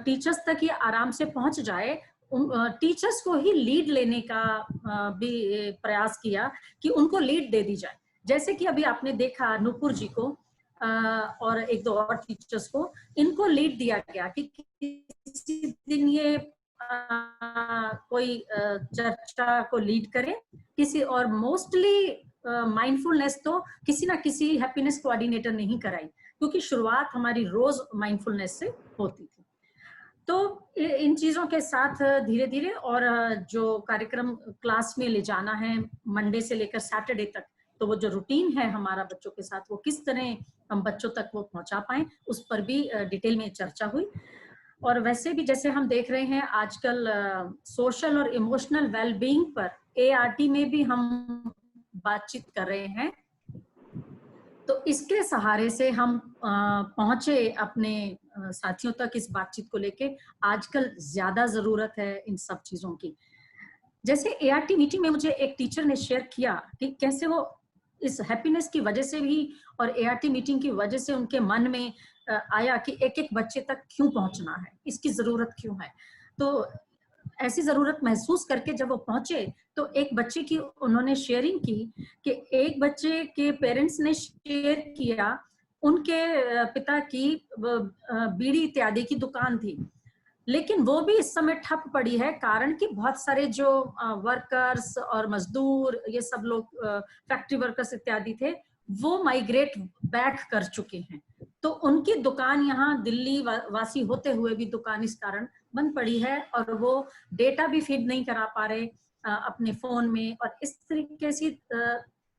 टीचर्स तक ही आराम से पहुंच जाए, टीचर्स को ही लीड लेने का भी प्रयास किया कि उनको लीड दे दी जाए। जैसे कि अभी आपने देखा नुपुर जी को और 1-2 और टीचर्स को, इनको लीड दिया गया कि किसी दिन ये कोई चर्चा को लीड करे किसी, और मोस्टली माइंडफुलनेस तो किसी ना किसी हैप्पीनेस कोऑर्डिनेटर ने ही कराई, क्योंकि शुरुआत हमारी रोज माइंडफुलनेस से होती थी। तो इन चीजों के साथ धीरे धीरे, और जो कार्यक्रम क्लास में ले जाना है मंडे से लेकर सैटरडे तक, तो वो जो रूटीन है हमारा बच्चों के साथ, वो किस तरह हम बच्चों तक वो पहुंचा पाए, उस पर भी डिटेल में चर्चा हुई। और वैसे भी जैसे हम देख रहे हैं आजकल सोशल और इमोशनल वेलबींग पर ART में भी हम बातचीत कर रहे हैं। तो इसके सहारे से हम पहुंचे अपने साथियों तक इस बातचीत को लेके। आजकल ज्यादा जरूरत है इन सब चीजों की। जैसे एआरटी मीटिंग में मुझे एक टीचर ने शेयर किया कि कैसे वो इस हैप्पीनेस की वजह से भी और एआरटी मीटिंग की वजह से उनके मन में आया कि एक एक बच्चे तक क्यों पहुंचना है, इसकी जरूरत क्यों है। तो ऐसी जरूरत महसूस करके जब वो पहुंचे तो एक बच्चे की उन्होंने शेयरिंग की कि एक बच्चे के पेरेंट्स ने शेयर किया उनके पिता की बीड़ी इत्यादि की दुकान थी, लेकिन वो भी इस समय ठप पड़ी है, कारण कि बहुत सारे जो वर्कर्स और मजदूर ये सब लोग फैक्ट्री वर्कर्स इत्यादि थे वो माइग्रेट बैक कर चुके हैं। तो उनकी दुकान यहाँ दिल्ली वासी होते हुए भी दुकान इस कारण बंद पड़ी है और वो डेटा भी फीड नहीं करा पा रहे अपने फोन में। और इस तरीके से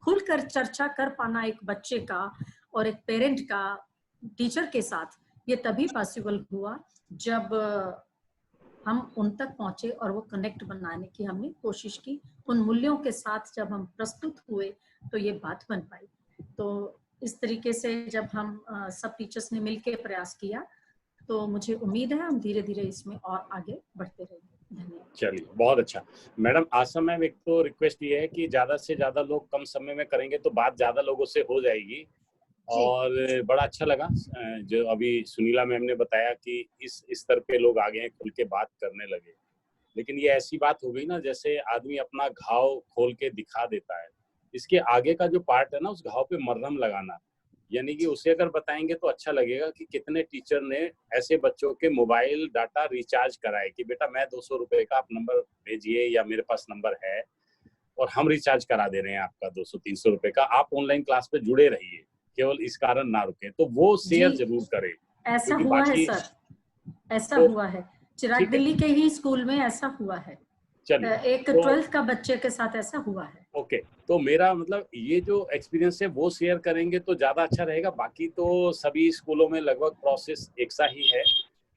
खुलकर चर्चा कर पाना एक बच्चे का और एक पेरेंट का टीचर के साथ ये तभी पॉसिबल हुआ जब हम उन तक पहुंचे और वो कनेक्ट बनाने की हमने कोशिश की। उन मूल्यों के साथ जब हम प्रस्तुत हुए तो ये बात बन पाई। तो इस तरीके से जब हम सब टीचर्स ने मिलकर प्रयास किया तो मुझे उम्मीद है हम धीरे धीरे इसमें और आगे बढ़ते रहेंगे। धन्यवाद। चलिए, बहुत अच्छा। मैडम, आशा मैम, एक तो रिक्वेस्ट ये है कि ज्यादा से ज्यादा लोग कम समय में करेंगे तो बात ज्यादा लोगों से हो जाएगी। और बड़ा अच्छा लगा जो अभी सुनीला मैम ने बताया कि इस स्तर पे लोग आगे हैं, खुल के बात करने लगे। लेकिन ये ऐसी बात हो गई ना जैसे आदमी अपना घाव खोल के दिखा देता है। इसके आगे का जो पार्ट है ना, उस घाव पे मरहम लगाना, यानी कि उसे अगर बताएंगे तो अच्छा लगेगा कि कितने टीचर ने ऐसे बच्चों के मोबाइल डाटा रिचार्ज कराए कि बेटा मैं 200 रुपए का आप नंबर भेजिए या मेरे पास नंबर है और हम रिचार्ज करा दे रहे हैं आपका 200-300 रुपए का, आप ऑनलाइन क्लास पे जुड़े रहिए, केवल इस कारण ना रुके। तो वो शेयर जरूर करें। ऐसा हुआ है सर, ऐसा हुआ है चिराग दिल्ली के ही स्कूल में ऐसा हुआ है। एक 12th का बच्चे के साथ ऐसा हुआ है। ओके, तो मेरा मतलब ये जो एक्सपीरियंस है वो शेयर करेंगे तो ज्यादा अच्छा रहेगा। बाकी तो सभी स्कूलों में लगभग प्रोसेस एक सा ही है,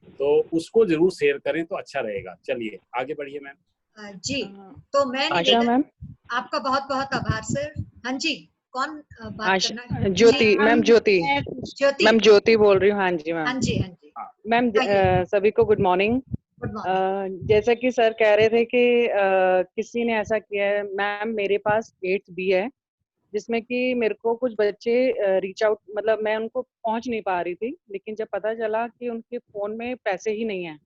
तो उसको जरूर शेयर करें तो अच्छा रहेगा। चलिए आगे बढ़िए मैम। जी, तो मैं मैम आपका बहुत बहुत आभार सर। हाँ जी, कौन बात करना? ज्योति मैम, ज्योति मैम, ज्योति बोल रही हूँ। हाँ जी मैम। हाँ जी, हाँ जी मैम, सभी को गुड मॉर्निंग। जैसा कि सर कह रहे थे कि किसी ने ऐसा किया है, मैम मेरे पास 8th B है जिसमें कि मेरे को कुछ बच्चे रीच आउट, मतलब मैं उनको पहुंच नहीं पा रही थी, लेकिन जब पता चला कि उनके फोन में पैसे ही नहीं है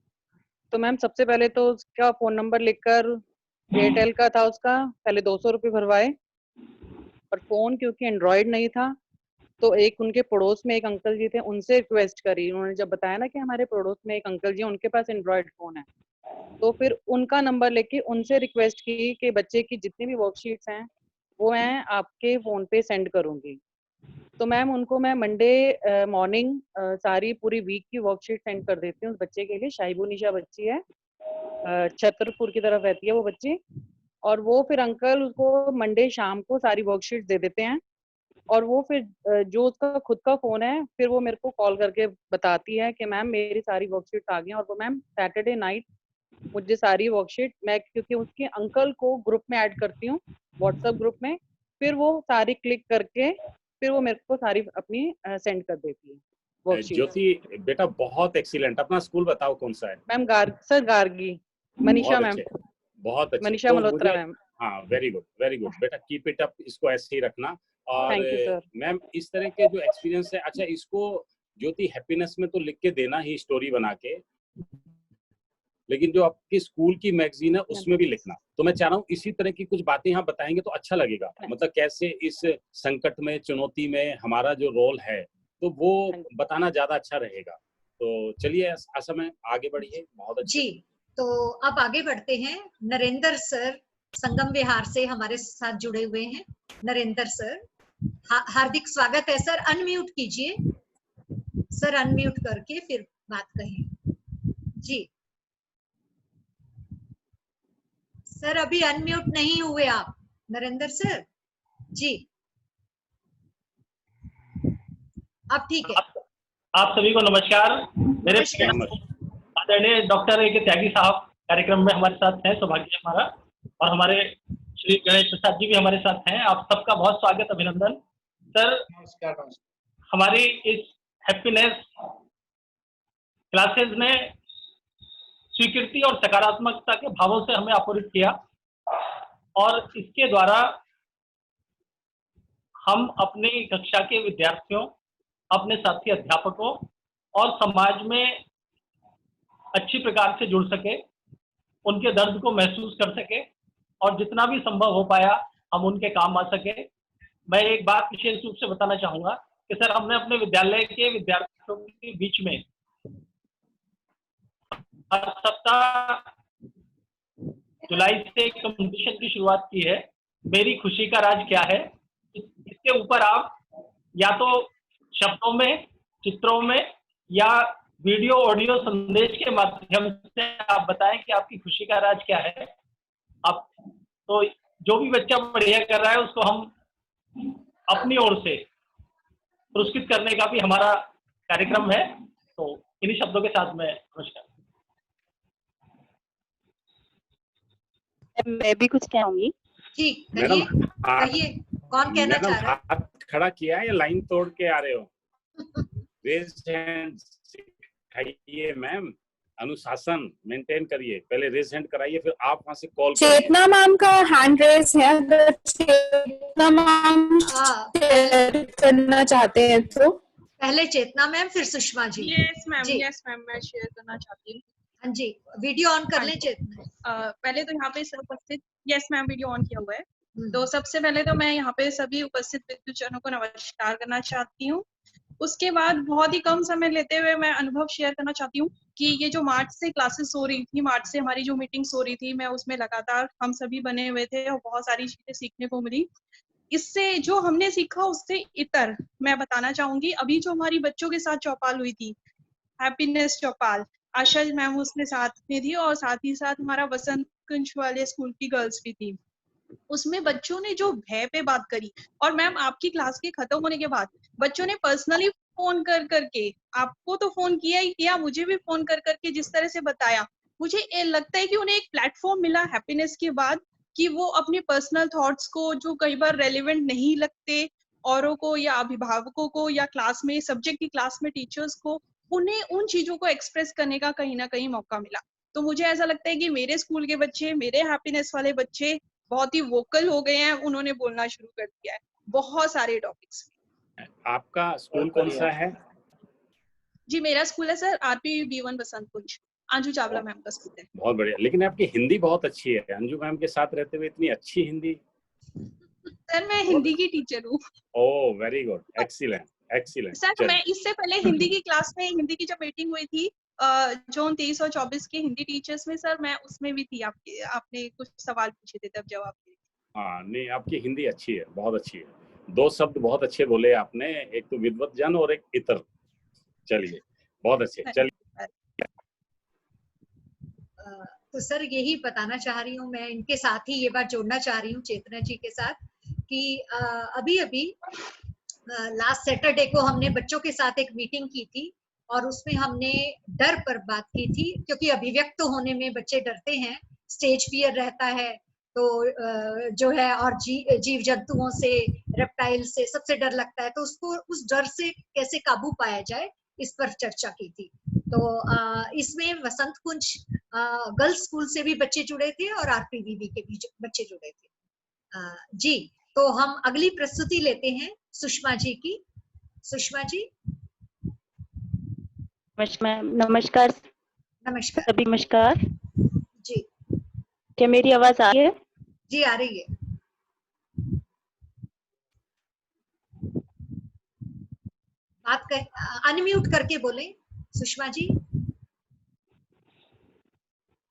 तो मैम सबसे पहले तो उसका फोन नंबर लिखकर, एयरटेल का था उसका, पहले 200 रुपये भरवाए। और फोन क्योंकि एंड्रॉयड नहीं था तो एक उनके पड़ोस में एक अंकल जी थे, उनसे रिक्वेस्ट करी। उन्होंने जब बताया ना कि हमारे पड़ोस में एक अंकल जी उनके पास एंड्रॉयड फोन है, तो फिर उनका नंबर लेके उनसे रिक्वेस्ट की कि बच्चे की जितनी भी वर्कशीट्स हैं वो मैं आपके फोन पे सेंड करूंगी। तो मैम उनको मैं मंडे मॉर्निंग सारी पूरी वीक की वर्कशीट सेंड कर देती हूँ उस बच्चे के लिए। शाइबू निशा बच्ची है, छतरपुर की तरफ रहती है वो बच्ची। और वो फिर अंकल उसको मंडे शाम को सारी वर्कशीट दे देते हैं और वो फिर जो उसका खुद का फोन है फिर वो मेरे को कॉल करके बताती है कि मैम मेरी सारी वर्कशीट आ गई। और वो मैम सैटरडे नाइट मुझे सारी वर्कशीट, मैं क्योंकि उसके अंकल को ग्रुप में ऐड करती हूँ व्हाट्सएप ग्रुप में, फिर वो सारी क्लिक करके फिर वो मेरे को सारी अपनी सेंड कर देती है वर्कशीट। ज्योति बेटा बहुत एक्सीलेंट। अपना स्कूल बताओ कौन सा है? Ma'am sir Gargi, Manisha ma'am, बहुत अच्छे, मनीषा मल्होत्रा मैम। हाँ, वेरी गुड बेटा, कीप इट अप, इसको ऐसे ही रखना। और मैम इस तरह के जो एक्सपीरियंस है, अच्छा इसको ज्योति हैप्पीनेस में तो लिख के देना ही स्टोरी बना के, लेकिन जो आपकी स्कूल की मैगजीन है उसमें भी लिखना। तो मैं चाह रहा हूँ इसी तरह की कुछ बातें यहाँ बताएंगे तो अच्छा लगेगा, मतलब कैसे इस संकट में, चुनौती में हमारा जो रोल है तो वो बताना ज्यादा अच्छा रहेगा। तो चलिए आशा में आगे बढ़िए। बहुत अच्छा जी, तो अब आगे बढ़ते हैं। नरेंद्र सर संगम विहार से हमारे साथ जुड़े हुए हैं। नरेंद्र सर, हार्दिक स्वागत है सर। अनम्यूट कीजिए सर, अनम्यूट करके फिर बात कहें। जी सर, अभी अनम्यूट नहीं हुए आप नरेंद्र सर जी। अब ठीक है। आप सभी को नमस्कार। मेरे आदरणीय डॉक्टर ए के त्यागी साहब कार्यक्रम में हमारे साथ हैं, सौभाग्य हमारा। और हमारे श्री गणेश प्रसाद जी भी हमारे साथ हैं। आप सबका बहुत स्वागत, अभिनंदन। सर, नमस्कार। हमारी इस हैप्पीनेस क्लासेस ने स्वीकृति और सकारात्मकता के भावों से हमें आपूरित किया और इसके द्वारा हम अपनी कक्षा के विद्यार्थियों, अपने साथी अध्यापकों और समाज में अच्छी प्रकार से जुड़ सके, उनके दर्द को महसूस कर सके और जितना भी संभव हो पाया हम उनके काम आ सके। मैं एक बात विशेष रूप से बताना चाहूँगा कि सर, हमने अपने विद्यालय के विद्यार्थियों के बीच में हर सप्ताह जुलाई से कंपटीशन की शुरुआत की है, मेरी खुशी का राज क्या है। इसके ऊपर आप या तो शब्दों में, चित्रों में या वीडियो ऑडियो संदेश के माध्यम से आप बताएं कि आपकी खुशी का राज क्या है। आप तो जो भी बच्चा बढ़िया कर रहा है उसको हम अपनी ओर से पुरस्कृत करने का भी हमारा कार्यक्रम है। तो इन्हीं शब्दों के साथ मैं नमस्कार। मैं भी कुछ कहूंगी। जी कहिए, कहिए, कौन कहना चाह रहा है? हाथ खड़ा किया है या लाइन तोड़ के आ रहे हो? रेज हैंड सिखाइए मैम, अनुशासन मेंटेन करिए। पहले रेज हैंड कराइए, फिर आप वहां से कॉल करिए। चेतना मैम का हैंड रेज है, अगर चेतना मैम शेयर करना चाहते हैं तो पहले चेतना मैम, फिर Sushma ji. Yes ma'am, yes ma'am, मैं शेयर करना चाहती हूँ। हाँ जी, वीडियो ऑन कर लें चेतना। पहले तो यहाँ पे उपस्थित, यस मैम, वीडियो ऑन किया हुआ है। तो सबसे पहले तो मैं यहाँ पे सभी उपस्थित विद्युतजनों को नमस्कार करना चाहती हूँ। उसके बाद बहुत ही कम समय लेते हुए मैं अनुभव शेयर करना चाहती हूँ कि ये जो मार्च से क्लासेस हो रही थी, मार्च से हमारी जो मीटिंग्स हो रही थी, मैं उसमें लगातार हम सभी बने हुए थे और बहुत सारी चीजें सीखने को मिली। इससे जो हमने सीखा उससे इतर मैं बताना चाहूंगी। अभी जो हमारी बच्चों के साथ चौपाल हुई थी, हैप्पीनेस चौपाल, आशा मैम उसमें साथ में थी और साथ ही साथ हमारा वसंत कुंज वाले स्कूल की गर्ल्स भी थी। उसमें बच्चों ने जो भय पे बात करी, और मैम आपकी क्लास के खत्म होने के बाद बच्चों ने पर्सनली फोन कर करके, आपको तो फोन किया ही किया, मुझे भी फोन कर करके जिस तरह से बताया, मुझे लगता है कि उन्हें एक प्लेटफॉर्म मिला हैप्पीनेस के बाद कि वो अपने पर्सनल थॉट्स को, जो कई बार रेलिवेंट नहीं लगते औरों को या अभिभावकों को या क्लास में सब्जेक्ट की क्लास में टीचर्स को, उन्हें उन चीजों को एक्सप्रेस करने का कहीं ना कहीं मौका मिला। तो मुझे ऐसा लगता है कि मेरे स्कूल के बच्चे, मेरे हैप्पीनेस वाले बच्चे बहुत ही वोकल हो गए हैं, उन्होंने बोलना शुरू कर दिया है बहुत सारे टॉपिक्स। आपका स्कूल कौन सा है? जी मेरा स्कूल है सर RPV1 बसंत कुंज, अंजू चावला मैम का स्कूल है। बहुत बढ़िया, लेकिन आपकी हिंदी बहुत अच्छी है। अंजू मैम के साथ रहते हुए इतनी अच्छी हिंदी। सर मैं हिंदी की टीचर हूँ। Oh very good, excellent excellent. Sir मैं इससे पहले हिंदी की क्लास में, हिंदी की जब मीटिंग हुई थी जोन 23 और 24 के हिंदी टीचर्स में, सर मैं उसमें भी थी। आपने कुछ सवाल पूछे थे तब जवाब दिए। हाँ नहीं, आपकी हिंदी अच्छी है, बहुत अच्छी है। दो शब्द बहुत अच्छे बोले आपने, एक तो विद्वत जन और एक इतर। चलिए बहुत अच्छे। चलिए तो सर यही बताना चाह रही हूँ मैं, इनके साथ ही ये बात जोड़ना चाह रही हूँ चेतना जी के साथ कि अभी अभी लास्ट सैटरडे को हमने बच्चों के साथ एक मीटिंग की थी और उसमें हमने डर पर बात की थी, क्योंकि अभिव्यक्त होने में बच्चे डरते हैं, स्टेज फियर रहता है तो जो है, और जीव जंतुओं से, रेप्टाइल से, सबसे डर लगता है। तो उसको, उस डर से कैसे काबू पाया जाए, इस पर चर्चा की थी। तो इसमें वसंत कुंज गर्ल्स स्कूल से भी बच्चे जुड़े थे और RPVB के भी बच्चे जुड़े थे। जी तो हम अगली प्रस्तुति लेते हैं सुषमा जी की। सुषमा जी। नमस्कार। नमस्कार सभी नमस्कार जी। क्या मेरी आवाज आ रही है? जी आ रही है। बात कर, अनम्यूट करके बोले सुषमा जी।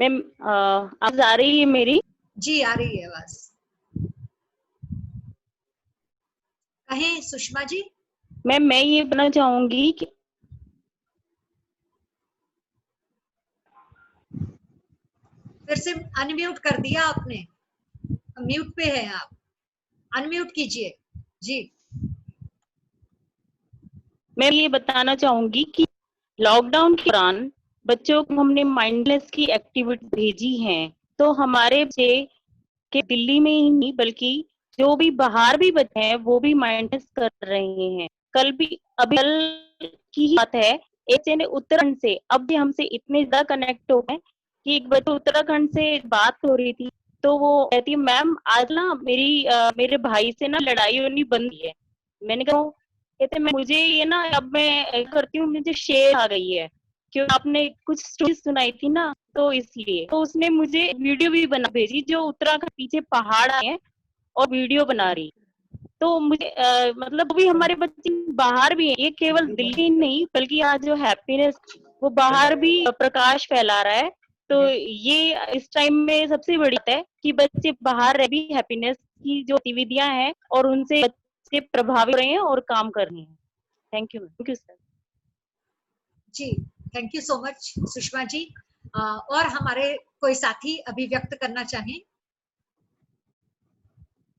मैम आवाज आ रही है मेरी? जी आ रही है आवाज। कहें सुषमा जी। मैम मैं ये बताना चाहूंगी कि फिर से अनम्यूट कर दिया आपने, म्यूट पे है आप, अनम्यूट कीजिए जी। मैं ये बताना चाहूंगी कि लॉकडाउन के दौरान बच्चों को हमने माइंडलेस की एक्टिविटी भेजी हैं, तो हमारे बच्चे कि दिल्ली में ही नहीं बल्कि जो भी बाहर भी बच्चे हैं वो भी माइंडनेस कर रहे हैं। कल की ही बात है, एक बच्चे ने उत्तराखंड से अब भी हमसे इतने ज्यादा कनेक्ट हो गए कि एक बच्चे उत्तराखंड से बात हो रही थी तो वो कहती है मैम आज ना मेरे भाई से ना लड़ाई होनी बंद है। मैंने कहा कहते मैं मुझे ये ना अब मैं करती हूँ मुझे शेर आ गई है क्यों आपने कुछ स्टोरी सुनाई थी ना तो इसलिए। तो उसने मुझे वीडियो भी बना भेजी जो उत्तराखंड पीछे पहाड़ आए हैं और वीडियो बना रही। तो मुझे मतलब भी हमारे बच्चे बाहर भी हैं, ये केवल दिल्ली नहीं बल्कि आज जो हैप्पीनेस वो बाहर भी प्रकाश फैला रहा है। तो ये इस टाइम में सबसे बड़ी बात है कि बच्चे बाहर रह भी हैप्पीनेस की जो गतिविधियां हैं और उनसे बच्चे प्रभावित हो रहे हैं और काम कर रहे हैं। Thank you sir. जी thank you so much Sushma ji. और हमारे कोई साथी अभिव्यक्त करना चाहें?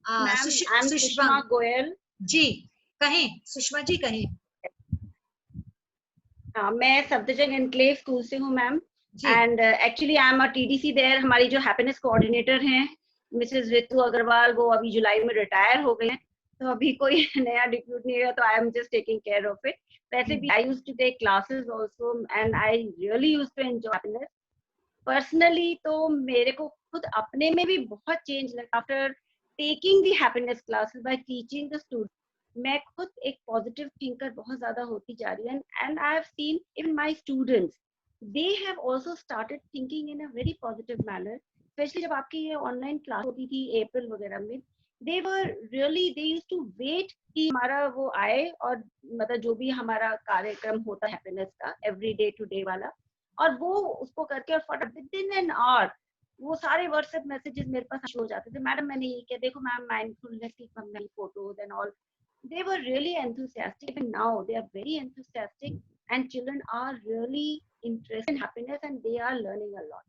सुषमा गोयल जी कहें, सुषमा जी कहें। मैं सफदरजंग एनक्लेव स्कूल से हूँ ma'am, and actually I am a TDC there. हमारी जो हैप्पीनेस कोऑर्डिनेटर हैं मिसेस रितु अग्रवाल, वो अभी जुलाई में रिटायर हो गए हैं, तो अभी कोई नया डिप्यूट नहीं है, तो I am just taking care of it. वैसे भी I used to take classes also and I really used to enjoy happiness personally. तो मेरे को खुद अपने में भी बहुत चेंज लगा after taking the happiness classes bye teaching the student. मैं खुद एक पॉजिटिव थिंकर बहुत ज्यादा होती जा रही हूँ, and I have seen even my students they have also started thinking in a very positive manner. Specially जब आपकी ये ऑनलाइन क्लास होती थी अप्रैल वगैरह में, दे यूज्ड टू वेट कि हमारा वो आए और मतलब जो भी हमारा कार्यक्रम होता है हैप्पीनेस का एवरी डे टू डे वाला, और वो उसको करके और फटाफट विदिन एन आवर वो सारे व्हाट्सएप मैसेजेस मेरे पास शुरू हो जाते थे, मैडम मैंने ये किया, देखो मैम माइंडफुलनेस की हमने photos and all. They were really enthusiastic. Even now they are very enthusiastic, and children are really interested in happiness and they are learning a lot.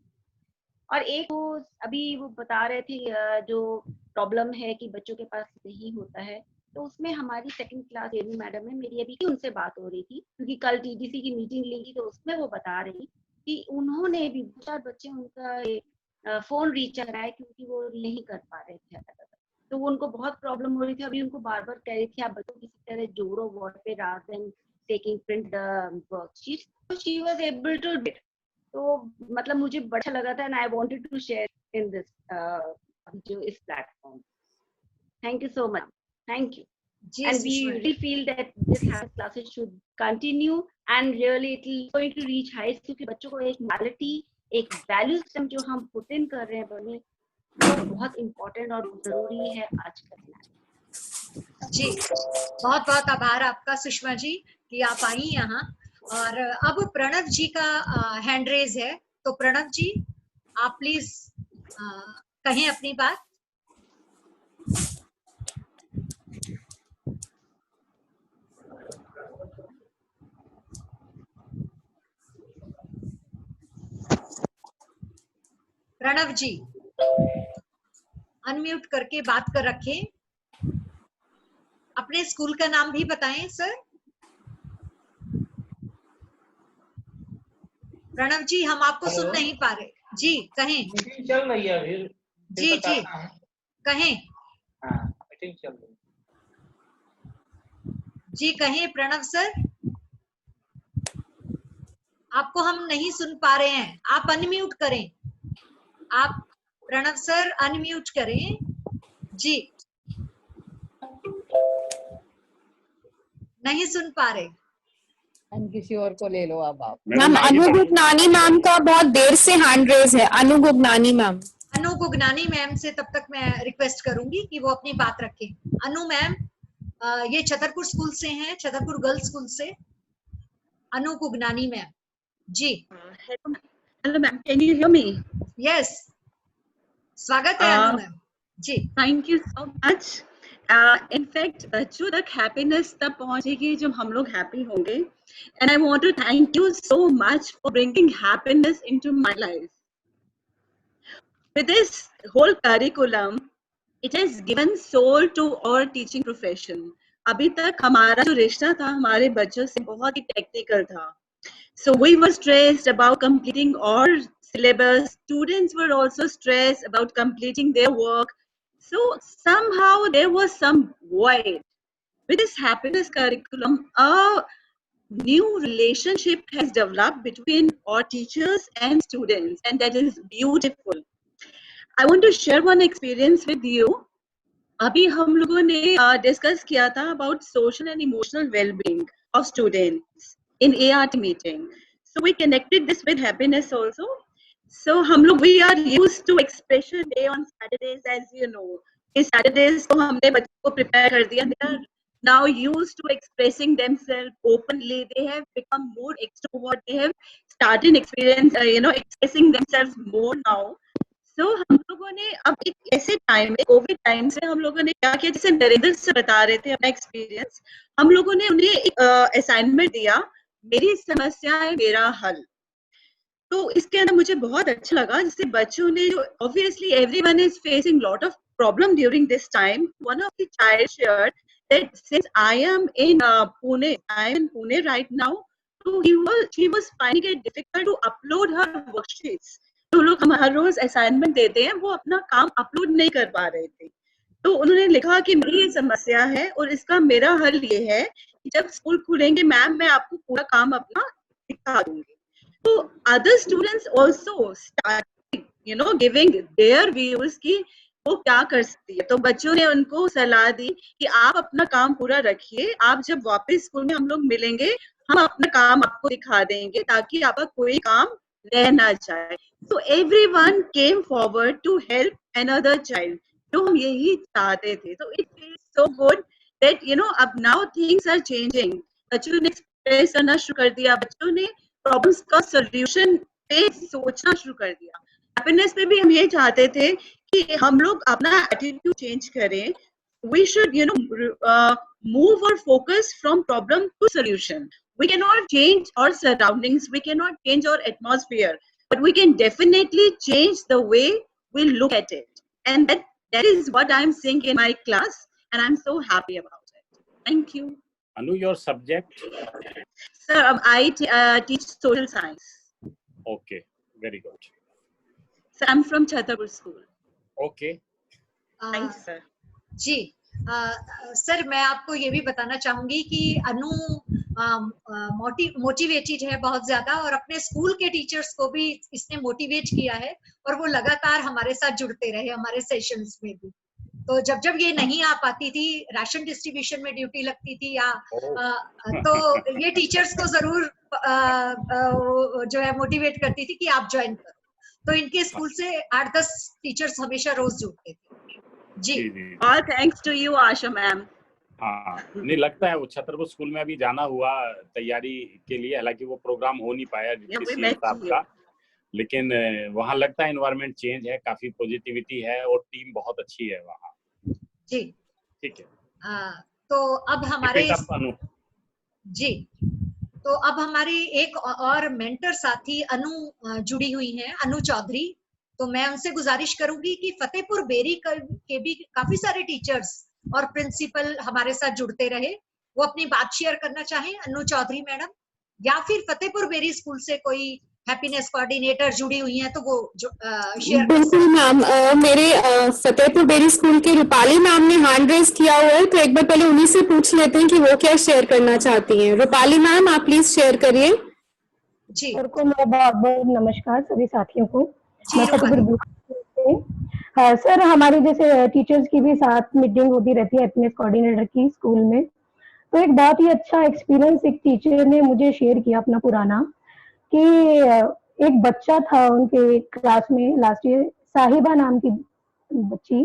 और एक वो अभी वो बता रहे थे जो प्रॉब्लम है कि बच्चों के पास नहीं होता है, तो उसमें हमारी सेकंड क्लास रेनू मैडम है, मेरी अभी उनसे बात हो रही थी क्योंकि कल टीडीसी की मीटिंग ली थी, तो उसमें वो बता रही कि उन्होंने भी बहुत सारे बच्चे उनका फोन रिचार्ज कराया क्योंकि वो नहीं कर पा रहे थे, तो वो उनको बहुत प्रॉब्लम हो रही थी। अभी उनको बार बार कह रही थी आप बच्चों किसी तरह जोड़ो बोर्ड पे rather than taking print worksheet, तो she was able to do it. तो मतलब मुझे बड़ा अच्छा लगा था, and I wanted to share in this जो इस platform. Thank you so much, thank you. And we really feel that this classes should continue and really it is going to reach heights, क्योंकि बच्चों को एक morality, एक value system जो हम put in कर रहे हैं बने, वो बहुत इम्पोर्टेंट और जरूरी है आज का। जी बहुत बहुत आभार आपका सुषमा जी कि आप आई यहाँ। और अब प्रणव जी का हैंड रेज है, तो प्रणव जी आप प्लीज कहें अपनी बात। प्रणव जी अनम्यूट करके बात कर रखें। अपने स्कूल का नाम भी बताएं सर। प्रणव जी हम आपको सुन नहीं पा रहे। जी कहें। मीटिंग चल रही है अभी। जी जी कहें। मीटिंग चल रही है। जी कहें प्रणव सर। आपको हम नहीं सुन पा रहे हैं, आप अनम्यूट करें। आप प्रणव सर अनम्यूट करें। जी नहीं सुन पा रहे। हम किसी और को ले लो अब आप। मैम अनु गुगनानी मैम का बहुत देर से हैंड रेज है। अनु गुगनानी मैम। अनु गुगनानी मैम से तब तक मैं रिक्वेस्ट करूंगी कि वो अपनी बात रखें। अनु मैम ये छतरपुर स्कूल से हैं, छतरपुर गर्ल्स स्कूल से। Anu Gugnani ma'am ji. Hello ma'am, can you hear me? Yes, स्वागत है Anu ma'am ji. Thank you so much. In fact बच्चों तक हैप्पीनेस तब पहुंचेगी जब हम लोग हैप्पी होंगे, and I want to thank you so much for bringing happiness into my life. With this whole curriculum it has given soul to our teaching profession. अभी तक हमारा जो रिश्ता था हमारे बच्चों से बहुत ही टेक्निकल था, so we were stressed about completing our syllabus. Students were also stressed about completing their work. So somehow there was some void. With this happiness curriculum, a new relationship has developed between our teachers and students, and that is beautiful. I want to share one experience with you. अभी हम लोगों ने discuss किया था about social and emotional well-being of students in ART meeting. So we connected this with happiness also. So हम लोग we are used to expression day on Saturdays, as you know. इस Saturdays को हमने बच्चों को prepare कर दिया. They are now used to expressing themselves openly. They have become more extrovert. They have started expressing themselves more now. So हम लोगों ने अब एक ऐसे टाइम में कोविड टाइम से हम लोगों ने क्या किया, जैसे नरेंद्र से बता रहे थे अपना एक्सपीरियंस, हम लोगों ने उन्हें एक असाइनमेंट दिया, मेरी समस्या है मेरा हल. तो इसके अंदर मुझे बहुत अच्छा लगा, जैसे बच्चों ने obviously everyone is facing lot of problem during this time. One of the child shared that since I am in Pune right now, so she was finding it difficult to upload her worksheets. तो लोग हम हर रोज assignment देते हैं, वो अपना काम upload नहीं कर पा रहे थे. तो उन्होंने लिखा कि मेरी ये समस्या है और इसका मेरा हल ये है कि जब स्कूल खुलेंगे मैम मैं आपको पूरा काम अपना दिखा दूंगी. तो other students also start giving their views कि वो क्या कर सकती है. तो बच्चों ने उनको सलाह दी कि आप अपना काम पूरा रखिए, आप जब वापस स्कूल में हम लोग मिलेंगे हम अपना काम आपको दिखा देंगे ताकि आपका कोई काम रह ना जाए. So everyone came forward to help another child. जो हम यही चाहते थे. So it feels so good that अब now things are changing. बच्चों ने एक्सप्रेस करना शुरू कर दिया, बच्चों ने प्रॉब्लम्स का सॉल्यूशन पे सोचना शुरू कर दिया. हैप्पीनेस पे भी हम ये चाहते थे कि हम लोग अपना एटीट्यूड चेंज करें. We should move our focus from problem to solution. We cannot change our surroundings, we cannot change our atmosphere, but we can definitely change the way we look at it. And that is what I'm seeing in my class, and I'm so happy about it. Thank you. Anu, your subject? Sir, I teach social science. Okay, very good. So I'm from Chhatarpur School. Okay. Thanks, sir. Ji sir, मैं आपको ये भी बताना चाहूंगी कि अनु motivated है बहुत ज्यादा, और अपने स्कूल के टीचर्स को भी इसने मोटिवेट किया है, और वो लगातार हमारे साथ जुड़ते रहे हमारे सेशंस में भी. तो जब ये नहीं आ पाती थी, राशन डिस्ट्रीब्यूशन में ड्यूटी लगती थी या तो ये टीचर्स को जरूर जो है मोटिवेट करती थी कि आप ज्वाइन करो. तो इनके स्कूल से 8-10 टीचर्स हमेशा रोज जुड़ते थे. जी, all thanks to you Asha ma'am. हाँ, नहीं लगता है वो छतरपुर स्कूल में अभी जाना हुआ तैयारी के लिए, हालांकि वो प्रोग्राम हो नहीं पाया किसी हिसाब का, लेकिन वहाँ लगता है एनवायरनमेंट चेंज है, काफी पॉजिटिविटी है और टीम बहुत अच्छी है वहाँ. जी ठीक है. तो अब हमारे जी तो अब हमारी एक और मेंटर साथी अनु जुड़ी हुई है, अनु चौधरी. तो मैं उनसे गुजारिश करूंगी कि फतेहपुर बेरी के भी काफी सारे टीचर्स और प्रिंसिपल हमारे साथ जुड़ते रहे, वो अपनी बात शेयर करना चाहें. अनु चौधरी मैडम, या फिर फतेहपुर बेरी स्कूल से कोई हैप्पीनेस कोऑर्डिनेटर जुड़ी हुई हैं तो वो जो शेयर. बिल्कुल मैम, मेरे फतेहपुर बेरी स्कूल के रूपाली मैम ने हैंड रेज किया हुआ है, तो एक बार पहले उन्हीं से पूछ लेते हैं कि वो क्या शेयर करना चाहती हैं. रूपाली मैम, आप प्लीज शेयर करिए. जी, सर को मेरा बहुत बहुत नमस्कार सभी साथियों को. सर, हमारे जैसे टीचर्स की भी साथ मीटिंग होती रहती है हैप्पीनेस कोऑर्डिनेटर की स्कूल में. तो एक बहुत ही अच्छा एक्सपीरियंस एक टीचर ने मुझे शेयर किया अपना पुराना, कि एक बच्चा था उनके क्लास में लास्ट ईयर, साहिबा नाम की बच्ची,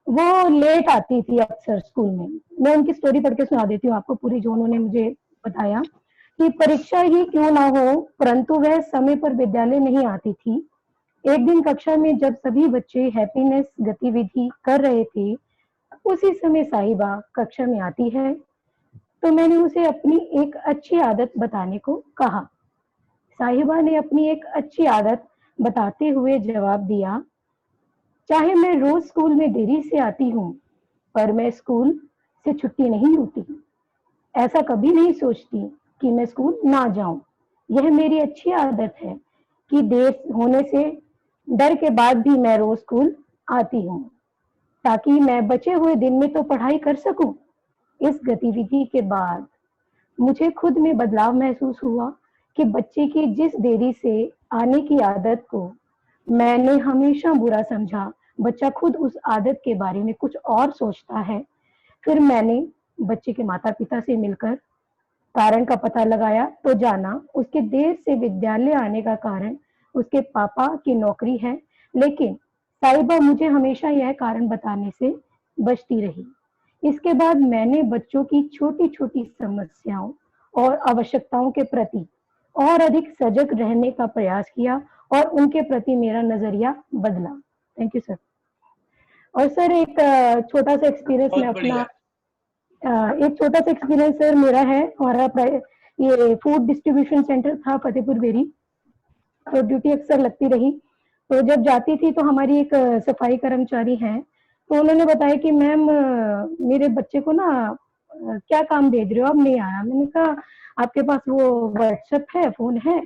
वो लेट आती थी अक्सर स्कूल में. मैं उनकी स्टोरी पढ़ के सुना देती हूँ आपको पूरी, जो उन्होंने मुझे बताया कि परीक्षा ही क्यों ना हो परंतु वह समय पर विद्यालय नहीं आती थी. एक दिन कक्षा में जब सभी बच्चे हैप्पीनेस गतिविधि कर रहे थे, उसी समय साहिबा कक्षा में आती है. तो मैंने उसे अपनी एक अच्छी आदत बताने को कहा. साहिबा ने अपनी एक अच्छी आदत बताते हुए जवाब दिया, चाहे मैं रोज स्कूल में देरी से आती हूँ पर मैं स्कूल से छुट्टी नहीं होती. ऐसा कभी नहीं सोचती कि मैं स्कूल ना जाऊं. यह मेरी अच्छी आदत है. कि देर होने से डर के बाद भी मैं रोज स्कूल आती हूँ ताकि मैं बचे हुए दिन में तो पढ़ाई कर सकूं। इस गतिविधि के बाद मुझे खुद में बदलाव महसूस हुआ कि बच्चे की जिस देरी से आने की आदत को मैंने हमेशा बुरा समझा, बच्चा खुद उस आदत के बारे में कुछ और सोचता है। फिर मैंने बच्चे के माता पिता से मिलकर कारण का पता लगाया तो जाना उसके देर से विद्यालय आने का कारण उसके पापा की नौकरी है, लेकिन साहिबा मुझे हमेशा यह कारण बताने से बचती रही। इसके बाद मैंने बच्चों की छोटी छोटी समस्याओं और आवश्यकताओं के प्रति और अधिक सजग रहने का प्रयास किया और उनके प्रति मेरा नजरिया बदला। Thank you sir. और सर एक छोटा सा एक्सपीरियंस मैं अपना एक छोटा सा एक्सपीरियंस सर मेरा है। हमारा ये फूड डिस्ट्रीब्यूशन सेंटर था फतेहपुर बेरी, तो ड्यूटी अक्सर लगती रही। तो जब जाती थी तो हमारी एक सफाई कर्मचारी है, तो उन्होंने बताया कि मैम मेरे बच्चे को ना क्या काम भेज रहे हो, अब नहीं आ रहा। मैंने कहा आपके पास वो व्हाट्सएप है, फोन है?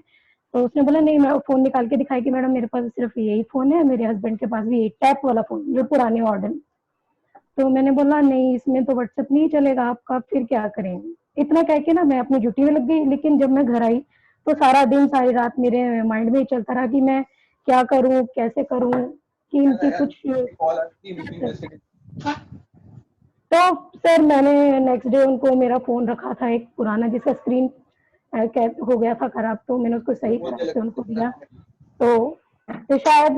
तो उसने बोला नहीं। मैं फोन निकाल के दिखाई कि मैडम मेरे पास सिर्फ यही फोन है, मेरे हस्बैंड के पास भी एक टैप वाला फोन जो पुराने मॉडल। तो मैंने बोला नहीं इसमें तो व्हाट्सएप नहीं चलेगा आपका, फिर क्या करेंगे? इतना कह के ना मैं अपनी ड्यूटी में लग गई। लेकिन जब मैं घर आई तो सारा दिन सारी रात मेरे माइंड में चलता रहा कि मैं क्या करूं, कैसे करूं कि इनकी कुछ। तो सर मैंने नेक्स्ट डे उनको मेरा फोन रखा था एक पुराना जिसका स्क्रीन हो गया था खराब, तो मैंने उसको सही तरह से उनको दिया। तो शायद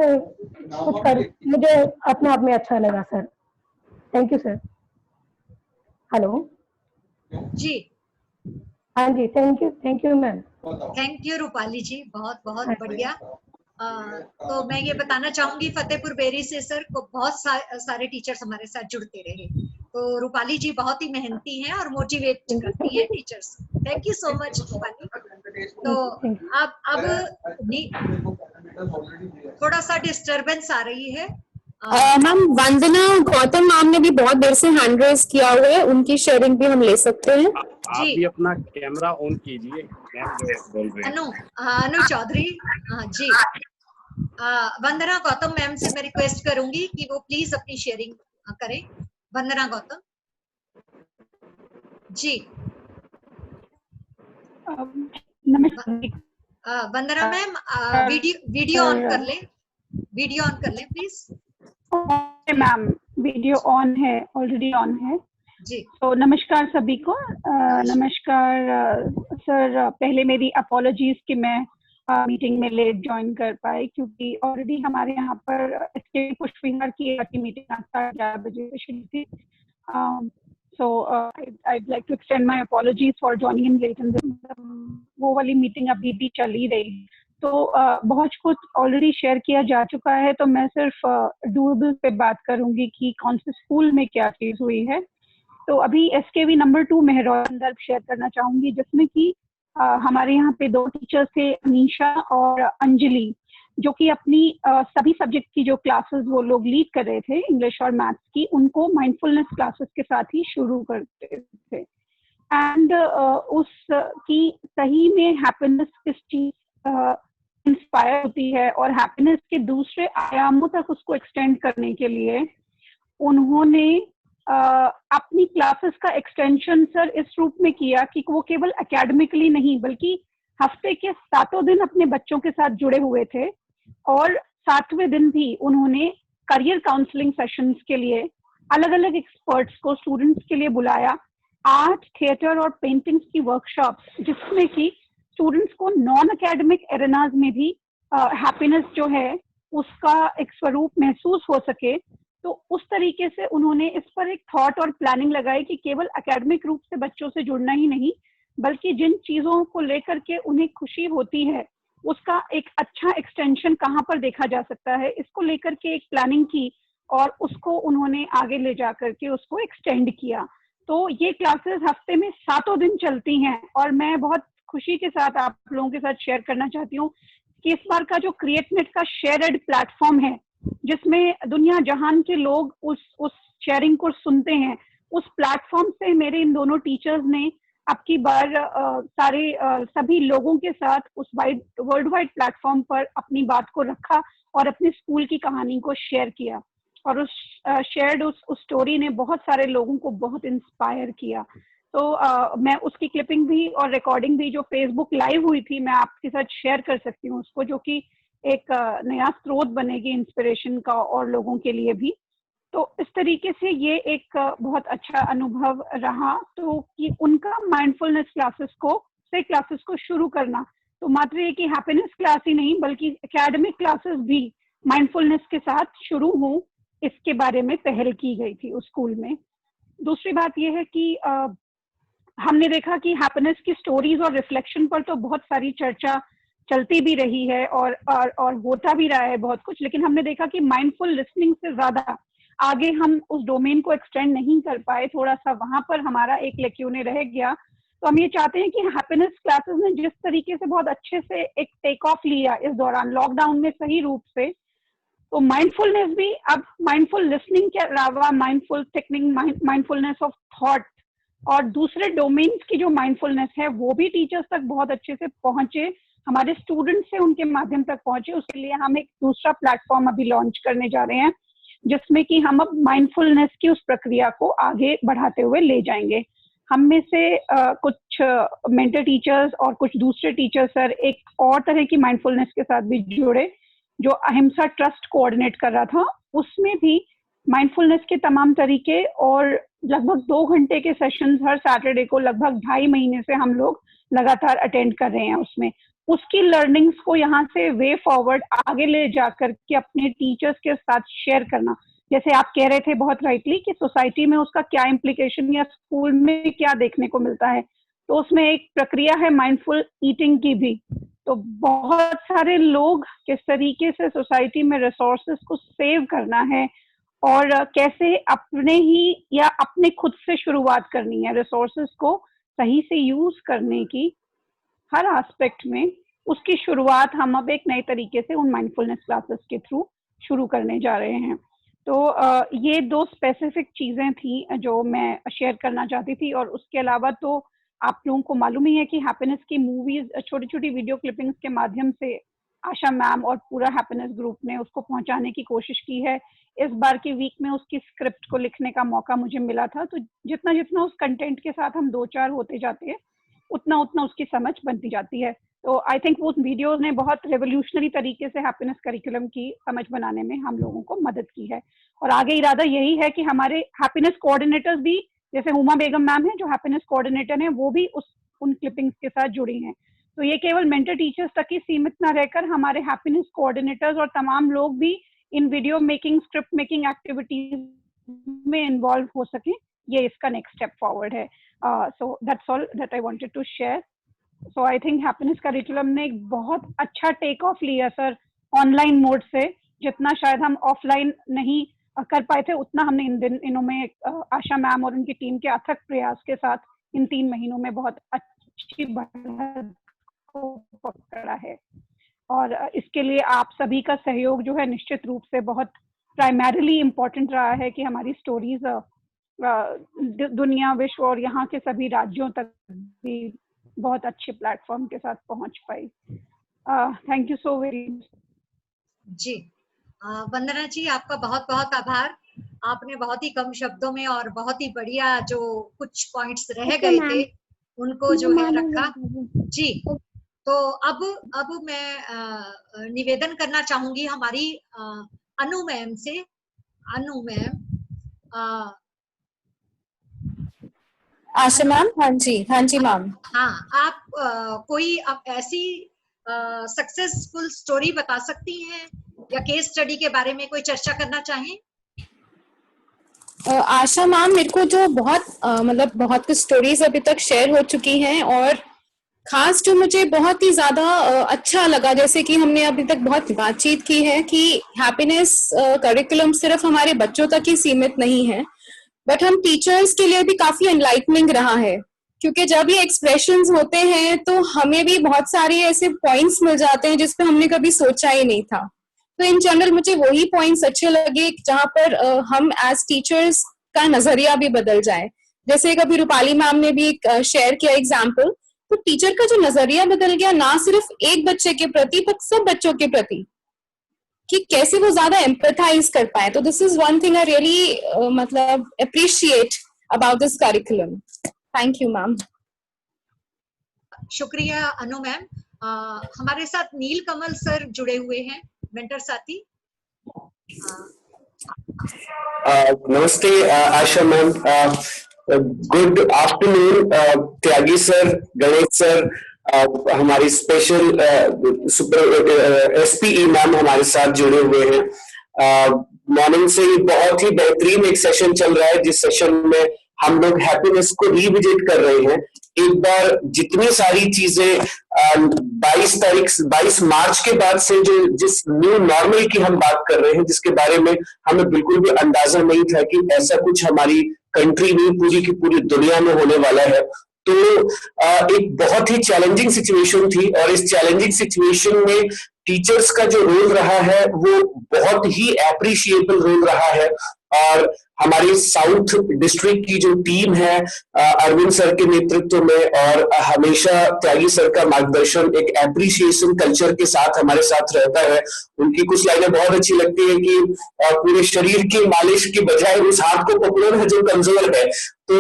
कुछ कर मुझे अपने आप में अच्छा लगा सर। Thank you sir. हेलो जी हाँ जी, thank you ma'am. Thank you Rupali ji, बहुत बहुत बढ़िया। तो मैं ये बताना चाहूंगी फतेहपुर बेरी से सर को बहुत सारे टीचर्स हमारे साथ जुड़ते रहे। तो रूपाली जी बहुत ही मेहनती हैं और मोटिवेट करती हैं teachers. Thank you so much Rupali. तो अब थोड़ा सा डिस्टरबेंस आ रही है। मैम वंदना गौतम मैम ने भी बहुत देर से हैंड रेज किया हुआ है, उनकी शेयरिंग भी हम ले सकते हैं। आप भी अपना कैमरा ऑन कीजिए। बोल रहे हैं अनु चौधरी। हाँ जी, वंदना गौतम मैम से मैं रिक्वेस्ट करूंगी कि वो प्लीज अपनी शेयरिंग करें। वंदना गौतम जी। वंदना मैम वीडियो ऑन कर लें, वीडियो ऑन कर लें प्लीज। मैम वीडियो ऑन है, ऑलरेडी ऑन है जी। तो नमस्कार सभी को। नमस्कार सर, पहले मेरी अपॉलॉजीज कि मैं मीटिंग में लेट ज्वाइन कर पाए, क्योंकि ऑलरेडी हमारे यहाँ पर इसके पुष्पिंगर की मीटिंग 11 बजे से शुरू थी। So I'd like to extend my apologies for joining in late in वो वाली मीटिंग अभी भी चल ही रही। तो बहुत कुछ ऑलरेडी शेयर किया जा चुका है, तो मैं सिर्फ डूएबल पे बात करूंगी कि कौन से स्कूल में क्या चीज हुई है। तो अभी SKV नंबर 2 मेहरौर संदर्भ शेयर करना चाहूंगी, जिसमें कि हमारे यहाँ पे 2 टीचर्स थे, अनीशा और अंजलि, जो कि अपनी सभी सब्जेक्ट की जो क्लासेस वो लोग लीड कर रहे थे, इंग्लिश और मैथ्स की, उनको माइंडफुलनेस क्लासेस के साथ ही शुरू करते थे। एंड उसकी सही में हैप्पीनेस किस चीज इंस्पायर होती है और हैप्पीनेस के दूसरे आयामों तक उसको एक्सटेंड करने के लिए उन्होंने अपनी क्लासेस का एक्सटेंशन सर इस रूप में किया कि वो केवल एकेडमिकली नहीं बल्कि हफ्ते के 7 दिन अपने बच्चों के साथ जुड़े हुए थे, और 7वें दिन भी उन्होंने करियर काउंसलिंग सेशंस के लिए अलग अलग एक्सपर्ट्स को स्टूडेंट्स के लिए बुलाया। आर्ट, थिएटर और पेंटिंग्स की वर्कशॉप्स, जिसमें कि स्टूडेंट्स को नॉन एकेडमिक एरेनाज में भी हैप्पीनेस जो है उसका एक स्वरूप महसूस हो सके। तो उस तरीके से उन्होंने इस पर एक थॉट और प्लानिंग लगाई कि केवल एकेडमिक रूप से बच्चों से जुड़ना ही नहीं, बल्कि जिन चीजों को लेकर के उन्हें खुशी होती है उसका एक अच्छा एक्सटेंशन कहाँ पर देखा जा सकता है, इसको लेकर के एक प्लानिंग की और उसको उन्होंने आगे ले जा करके उसको एक्सटेंड किया। तो ये क्लासेस हफ्ते में 7 दिन चलती हैं, और मैं बहुत खुशी के साथ आप लोगों के साथ शेयर करना चाहती हूँ कि इस बार का जो क्रिएटनेट का शेयर्ड प्लेटफॉर्म है, जिसमें दुनिया जहान के लोग उस शेयरिंग को सुनते हैं, उस प्लेटफॉर्म से मेरे इन दोनों टीचर्स ने आपकी बार सभी लोगों के साथ उस वर्ल्ड वाइड प्लेटफॉर्म पर अपनी बात को रखा और अपने स्कूल की कहानी को शेयर किया, और उस स्टोरी ने बहुत सारे लोगों को बहुत इंस्पायर किया। तो मैं उसकी क्लिपिंग भी और रिकॉर्डिंग भी जो फेसबुक लाइव हुई थी, मैं आपके साथ शेयर कर सकती हूँ उसको, जो कि एक नया स्रोत बनेगी इंस्पिरेशन का और लोगों के लिए भी। तो इस तरीके से ये एक बहुत अच्छा अनुभव रहा। तो कि उनका माइंडफुलनेस क्लासेस को शुरू करना, तो मात्र ये कि हैप्पीनेस क्लास ही नहीं बल्कि एकेडमिक क्लासेस भी माइंडफुलनेस के साथ शुरू हो, इसके बारे में पहल की गई थी उस स्कूल में। दूसरी बात यह है कि हमने देखा कि हैप्पीनेस की स्टोरीज और रिफ्लेक्शन पर तो बहुत सारी चर्चा चलती भी रही है और होता भी रहा है बहुत कुछ, लेकिन हमने देखा कि माइंडफुल लिसनिंग से ज्यादा आगे हम उस डोमेन को एक्सटेंड नहीं कर पाए, थोड़ा सा वहां पर हमारा एक लेक्यूने रह गया। तो हम ये चाहते हैं कि हैप्पीनेस क्लासेस ने जिस तरीके से बहुत अच्छे से एक टेक ऑफ लिया इस दौरान लॉकडाउन में सही रूप से, तो माइंडफुलनेस भी अब माइंडफुल लिसनिंग के अलावा mindful thinking, mindfulness of thought और दूसरे डोमेन्स की जो माइंडफुलनेस है वो भी टीचर्स तक बहुत अच्छे से पहुंचे, हमारे स्टूडेंट्स से उनके माध्यम तक पहुंचे। उसके लिए हम एक दूसरा प्लेटफॉर्म अभी लॉन्च करने जा रहे हैं, जिसमें कि हम अब माइंडफुलनेस की उस प्रक्रिया को आगे बढ़ाते हुए ले जाएंगे। हम में से कुछ मेंटर टीचर्स और कुछ दूसरे टीचर्स सर एक और तरह की माइंडफुलनेस के साथ भी जुड़े, जो अहिंसा ट्रस्ट कोऑर्डिनेट कर रहा था। उसमें भी माइंडफुलनेस के तमाम तरीके और लगभग 2 घंटे के सेशंस हर सैटरडे को लगभग 2.5 महीने से हम लोग लगातार अटेंड कर रहे हैं। उसमें उसकी लर्निंग्स को यहाँ से वे फॉरवर्ड आगे ले जाकर के अपने टीचर्स के साथ शेयर करना। जैसे आप कह रहे थे बहुत राइटली कि सोसाइटी में उसका क्या इम्प्लीकेशन या स्कूल में क्या देखने को मिलता है, तो उसमें एक प्रक्रिया है माइंडफुल ईटिंग की भी। तो बहुत सारे लोग किस तरीके से सोसाइटी में रिसोर्सेस को सेव करना है और कैसे अपने ही या अपने खुद से शुरुआत करनी है रिसोर्सेस को सही से यूज करने की हर एस्पेक्ट में, उसकी शुरुआत हम अब एक नए तरीके से उन माइंडफुलनेस क्लासेस के थ्रू शुरू करने जा रहे हैं। तो ये 2 स्पेसिफिक चीजें थी जो मैं शेयर करना चाहती थी। और उसके अलावा तो आप लोगों को मालूम ही है कि हैप्पीनेस की मूवीज, छोटी छोटी वीडियो क्लिपिंग्स के माध्यम से आशा मैम और पूरा हैप्पीनेस ग्रुप ने उसको पहुंचाने की कोशिश की है। इस बार की वीक में उसकी स्क्रिप्ट को लिखने का मौका मुझे मिला था। तो जितना जितना उस कंटेंट के साथ हम 2-4 होते जाते हैं, उतना उतना उसकी समझ बनती जाती है। तो आई थिंक वो वीडियोस ने बहुत रेवोल्यूशनरी तरीके से हैप्पीनेस करिकुलम की समझ बनाने में हम लोगों को मदद की है। और आगे इरादा यही है कि हमारे हैप्पीनेस कोऑर्डिनेटर्स भी, जैसे हुमा बेगम मैम है जो हैप्पीनेस कोऑर्डिनेटर है, वो भी उन क्लिपिंग्स के साथ जुड़ी हैं। तो ये केवल मेंटर टीचर्स तक ही सीमित ना रहकर हमारे हैप्पीनेस कोऑर्डिनेटर्स और तमाम लोग भी इन video making, script making activities में इन्वॉल्व हो सके, ये इसका नेक्स्ट स्टेप फॉरवर्ड है। So that's all that I wanted to share. So I think happiness curriculum ने एक बहुत अच्छा टेक ऑफ लिया सर ऑनलाइन मोड से। जितना शायद हम ऑफलाइन नहीं कर पाए थे, उतना हमने इन दिनों में आशा मैम और उनकी टीम के अथक प्रयास के साथ इन 3 महीनों में बहुत अच्छी बढ़त को पकड़ा है। और इसके लिए आप सभी का सहयोग जो है निश्चित रूप से बहुत प्राइमरीली इम्पोर्टेंट रहा है कि हमारी स्टोरीज दुनिया, विश्व और यहाँ के सभी राज्यों तक भी बहुत अच्छे प्लेटफॉर्म के साथ पहुंच पाई। Thank you so very much. जी वंदना जी, आपका बहुत बहुत आभार। आपने बहुत ही कम शब्दों में और बहुत ही बढ़िया जो कुछ पॉइंट्स रह गए थे उनको जो है रखा। जी तो अब मैं निवेदन करना चाहूंगी हमारी अनु मैम से। अनु मैम, आशा मैम। हाँ जी मैम। हाँ, आप कोई ऐसी सक्सेसफुल स्टोरी बता सकती हैं या केस स्टडी के बारे में कोई चर्चा करना चाहें? आशा मैम, मेरे को जो बहुत कुछ स्टोरीज अभी तक शेयर हो चुकी हैं और खास जो मुझे बहुत ही ज्यादा अच्छा लगा, जैसे कि हमने अभी तक बहुत बातचीत की है कि हैप्पीनेस करिकुलम सिर्फ हमारे बच्चों तक ही सीमित नहीं है, बट हम टीचर्स के लिए भी काफी एनलाइटनिंग रहा है। क्योंकि जब ये एक्सप्रेशंस होते हैं तो हमें भी बहुत सारे ऐसे पॉइंट्स मिल जाते हैं जिस पे हमने कभी सोचा ही नहीं था। तो इन जनरल मुझे वही पॉइंट्स अच्छे लगे जहाँ पर हम एज टीचर्स का नजरिया भी बदल जाए। जैसे कभी रूपाली मैम ने भी शेयर किया एग्जाम्पल, तो टीचर का जो नजरिया बदल गया, ना सिर्फ एक बच्चे के प्रति पर सब बच्चों के प्रति, कि कैसे वो ज्यादा एम्पैथाइज कर पाए। तो this is one thing I really मतलब appreciate about this curriculum. Thank you ma'am. शुक्रिया अनु मैम। हमारे साथ नील कमल सर जुड़े हुए हैं, मेंटर साथी। नमस्ते आशा मैम, गुड आफ्टरनून त्यागी सर, गणेश सर, हमारी स्पेशल SPE मैम हमारे साथ जुड़े हुए हैं। मॉर्निंग से ही बहुत ही बेहतरीन एक सेशन चल रहा है, जिस सेशन में हम लोग हैप्पीनेस को रिविजिट कर रहे हैं। एक बार जितनी सारी चीजें 22 मार्च के बाद से जो जिस न्यू नॉर्मल की हम बात कर रहे हैं, जिसके बारे में हमें बिल्कुल भी अंदाजा नहीं था कि ऐसा कुछ हमारी कंट्री में, पूरी की पूरी दुनिया में होने वाला है। तो एक बहुत ही चैलेंजिंग सिचुएशन थी, और इस चैलेंजिंग सिचुएशन में टीचर्स का जो रोल रहा है वो बहुत ही एप्रिशिएबल रोल रहा है। और हमारी साउथ डिस्ट्रिक्ट की जो टीम है अरविंद सर के नेतृत्व में, और हमेशा त्यागी सर का मार्गदर्शन एक एप्रिशिएशन कल्चर के साथ हमारे साथ रहता है। उनकी कुछ लाइनें बहुत अच्छी लगती है कि पूरे शरीर की मालिश की बजाय उस हाथ को पकड़ो ना जो कमजोर है। तो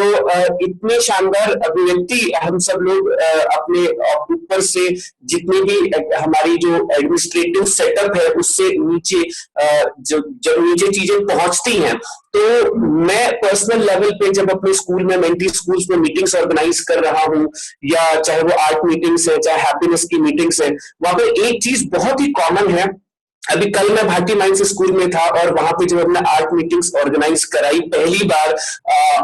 इतने शानदार अभिव्यक्ति हम सब लोग अपने ऊपर से जितनी भी हमारी जो एडमिनिस्ट्रेटिव सेटअप है उससे नीचे जब नीचे चीजें पहुंचती हैं, तो मैं पर्सनल लेवल पे जब अपने स्कूल में, मेंटी स्कूल्स में मीटिंग्स ऑर्गेनाइज कर रहा हूँ, या चाहे वो आर्ट मीटिंग्स है, चाहे हैप्पीनेस की मीटिंग्स है, वहां पे एक चीज बहुत ही कॉमन है। अभी कल मैं भारती माइंड्स स्कूल में था, और वहां पे जब हमने आर्ट मीटिंग्स ऑर्गेनाइज कराई पहली बार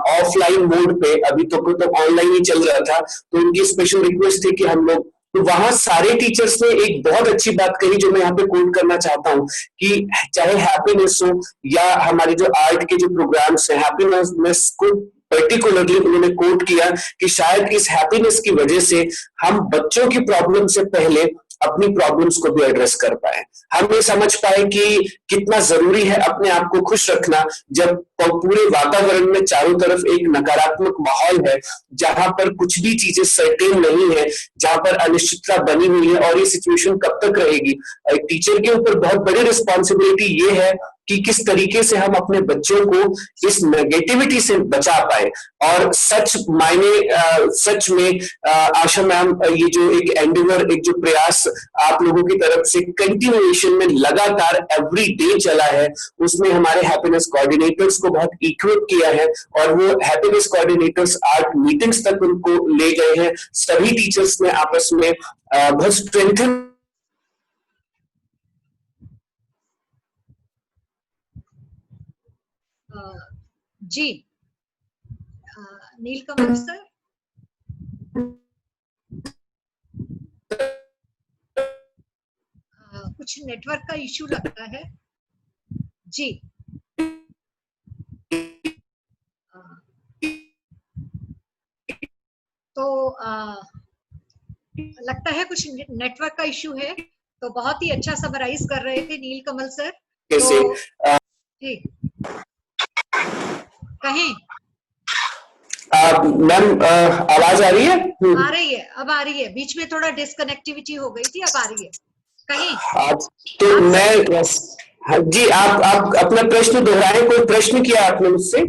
ऑफलाइन मोड पे, अभी तो ऑनलाइन ही चल रहा था, तो उनकी स्पेशल रिक्वेस्ट थी कि हम लोग, तो वहां सारे टीचर्स ने एक बहुत अच्छी बात कही जो मैं यहाँ पे कोट करना चाहता हूँ, कि चाहे हैप्पीनेस हो या हमारे जो आर्ट के जो प्रोग्राम्स है, हैप्पीनेस को पर्टिकुलरली उन्होंने कोट किया कि शायद इस हैप्पीनेस की वजह से हम बच्चों की प्रॉब्लम से पहले अपनी प्रॉब्लम्स को भी एड्रेस कर पाए। हम ये समझ पाए कि कितना जरूरी है अपने आप को खुश रखना, जब पूरे वातावरण में चारों तरफ एक नकारात्मक माहौल है, जहां पर कुछ भी चीजें सर्टेन नहीं है, जहां पर अनिश्चितता बनी हुई है, और ये सिचुएशन कब तक रहेगी। एक टीचर के ऊपर बहुत बड़ी रिस्पॉन्सिबिलिटी ये है कि किस तरीके से हम अपने बच्चों को इस नेगेटिविटी से बचा पाए। और सच में आशा मैम, ये जो एक एंडेवर, एक जो प्रयास आप लोगों की तरफ से कंटिन्यूएशन में लगातार एवरी डे चला है, उसमें हमारे हैप्पीनेस कोऑर्डिनेटर्स को बहुत इक्विप किया है, और वो हैप्पीनेस कोऑर्डिनेटर्स आर्ट मीटिंग्स तक उनको ले गए हैं। सभी टीचर्स ने आपस में बहुत स्ट्रेंथन जी नीलकमल सर। कुछ नेटवर्क का इश्यू लगता है जी। तो लगता है कुछ नेटवर्क का इश्यू है। तो बहुत ही अच्छा समराइज कर रहे थे नीलकमल सर। तो जी कहें मैम, आवाज आ रही है? आ रही है, अब आ रही है। बीच में थोड़ा डिस्कनेक्टिविटी हो गई थी, अब आ रही है। कहीं तो मैं जी, आप अपना प्रश्न दोहराएं। कोई प्रश्न किया आपने मुझसे?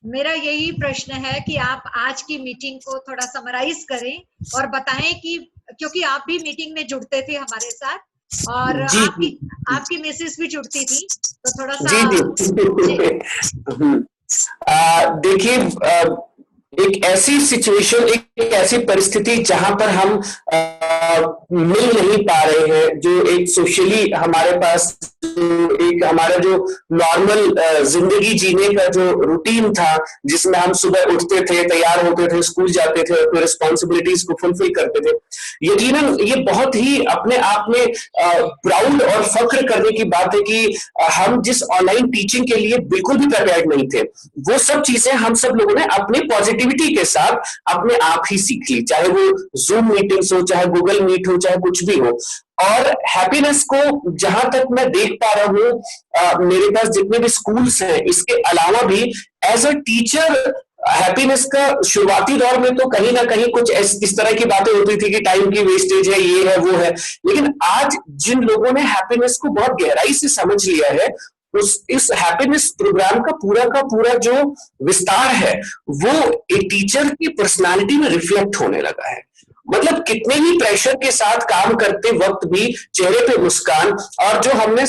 मेरा यही प्रश्न है कि आप आज की मीटिंग को थोड़ा समराइज करें और बताएं कि, क्योंकि आप भी मीटिंग में जुड़ते थे हमारे साथ, और आपकी मिसेस भी जुड़ती थी, तो थोड़ा सा देखिए, एक ऐसी सिचुएशन, एक ऐसी परिस्थिति जहां पर हम मिल नहीं पा रहे हैं, जो एक सोशली हमारे पास एक हमारा जो नॉर्मल जिंदगी जीने का जो रूटीन था, जिसमें हम सुबह उठते थे, तैयार होते थे, स्कूल जाते थे, अपनी रिस्पॉन्सिबिलिटीज को फुलफिल करते थे। यकीनन ये बहुत ही अपने आप में प्राउड और फख्र करने की बात है कि हम जिस ऑनलाइन टीचिंग के लिए बिल्कुल भी प्रिपेयर्ड नहीं थे, वो सब चीजें हम सब लोगों ने अपनी पॉजिटिविटी के साथ अपने आप ही सीख ली, चाहे वो जूम मीटिंग्स हो, चाहे गूगल मीट हो, चाहे कुछ भी हो। और हैप्पीनेस को जहां तक मैं देख पा रहा हूँ, मेरे पास जितने भी स्कूल्स हैं, इसके अलावा भी एज अ टीचर हैप्पीनेस का शुरुआती दौर में तो कहीं ना कहीं कुछ इस तरह की बातें होती थी कि टाइम की वेस्टेज है, ये है, वो है, लेकिन आज जिन लोगों ने हैप्पीनेस को बहुत गहराई से समझ लिया है, इस हैप्पीनेस प्रोग्राम का पूरा जो विस्तार है वो एक टीचर की पर्सनालिटी में रिफ्लेक्ट होने लगा है। मतलब कितने ही प्रेशर के साथ काम करते वक्त भी चेहरे पे मुस्कान, और जो हमने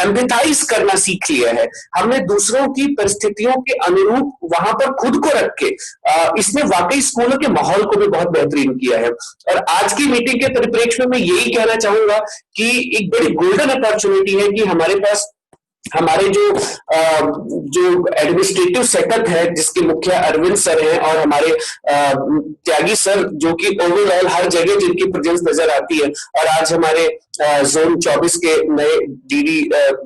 एम्पैथाइज करना सीख लिया है, हमने दूसरों की परिस्थितियों के अनुरूप वहां पर खुद को रख के, इसने वाकई स्कूलों के माहौल को भी बहुत बेहतरीन किया है। और आज की मीटिंग के परिप्रेक्ष्य में मैं यही कहना चाहूंगा कि एक बड़ी गोल्डन अपॉर्चुनिटी है कि हमारे पास हमारे जो एडमिनिस्ट्रेटिव सेटअप है, जिसके मुखिया अरविंद सर हैं, और हमारे त्यागी सर जो कि ओवरऑल हर जगह जिनकी प्रेजेंस नजर आती है, और आज हमारे जोन 24 के नए डीडी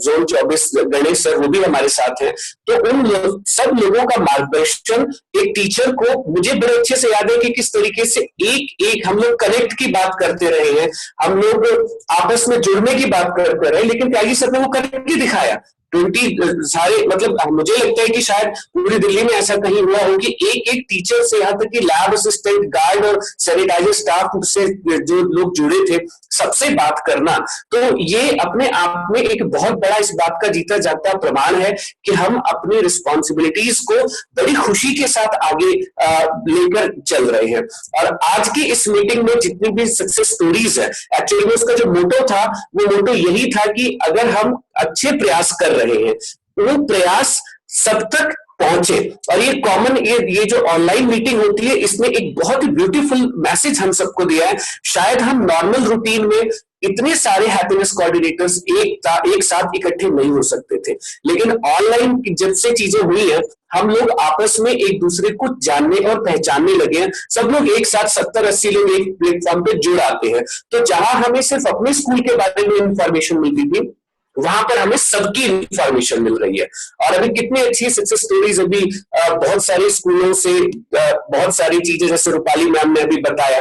जोन 24 गणेश सर, वो भी हमारे साथ हैं। तो उन सब लोगों का मार्गदर्शन एक टीचर को, मुझे बड़े अच्छे से याद है कि किस तरीके से एक हम लोग कनेक्ट की बात करते रहे हैं, हम लोग आपस में जुड़ने की बात करते रहे, लेकिन त्यागी सर ने वो करके दिखाया। 20 सारे, मतलब मुझे लगता है कि शायद पूरी दिल्ली में ऐसा कहीं हुआ हो कि एक टीचर से, यहाँ तक कि लैब असिस्टेंट, गार्ड और सैनिटाइजर स्टाफ से जो लोग जुड़े थे, सबसे बात करना, तो ये अपने आप में एक बहुत बड़ा इस बात का जीता जागता प्रमाण है कि हम अपनी रिस्पॉन्सिबिलिटीज को बड़ी खुशी के साथ आगे लेकर चल रहे हैं। और आज की इस मीटिंग में जितनी भी सक्सेस स्टोरीज है, एक्चुअली में उसका जो मोटो था, वो मोटो यही था कि अगर हम अच्छे प्रयास कर रहे हैं, वो प्रयास सब तक पहुंचे। और ये कॉमन, ये जो ऑनलाइन मीटिंग होती है, इसमें एक बहुत ही ब्यूटीफुल मैसेज हम सबको दिया है। शायद हम नॉर्मल रूटीन में इतने सारे हैप्पीनेस कोऑर्डिनेटर्स एक साथ इकट्ठे नहीं हो सकते थे, लेकिन ऑनलाइन जब से चीजें हुई है, हम लोग आपस में एक दूसरे को जानने और पहचानने लगे हैं। सब लोग एक साथ 70-80 लोग एक प्लेटफॉर्म पे जुड़ आते हैं। तो जहां हमें सिर्फ अपने स्कूल के बारे में इंफॉर्मेशन मिलती थी, वहां पर हमें सबकी इंफॉर्मेशन मिल रही है। और अभी कितनी अच्छी सक्सेस स्टोरीज, अभी बहुत सारे स्कूलों से बहुत सारी चीजें, जैसे रूपाली मैम ने अभी बताया,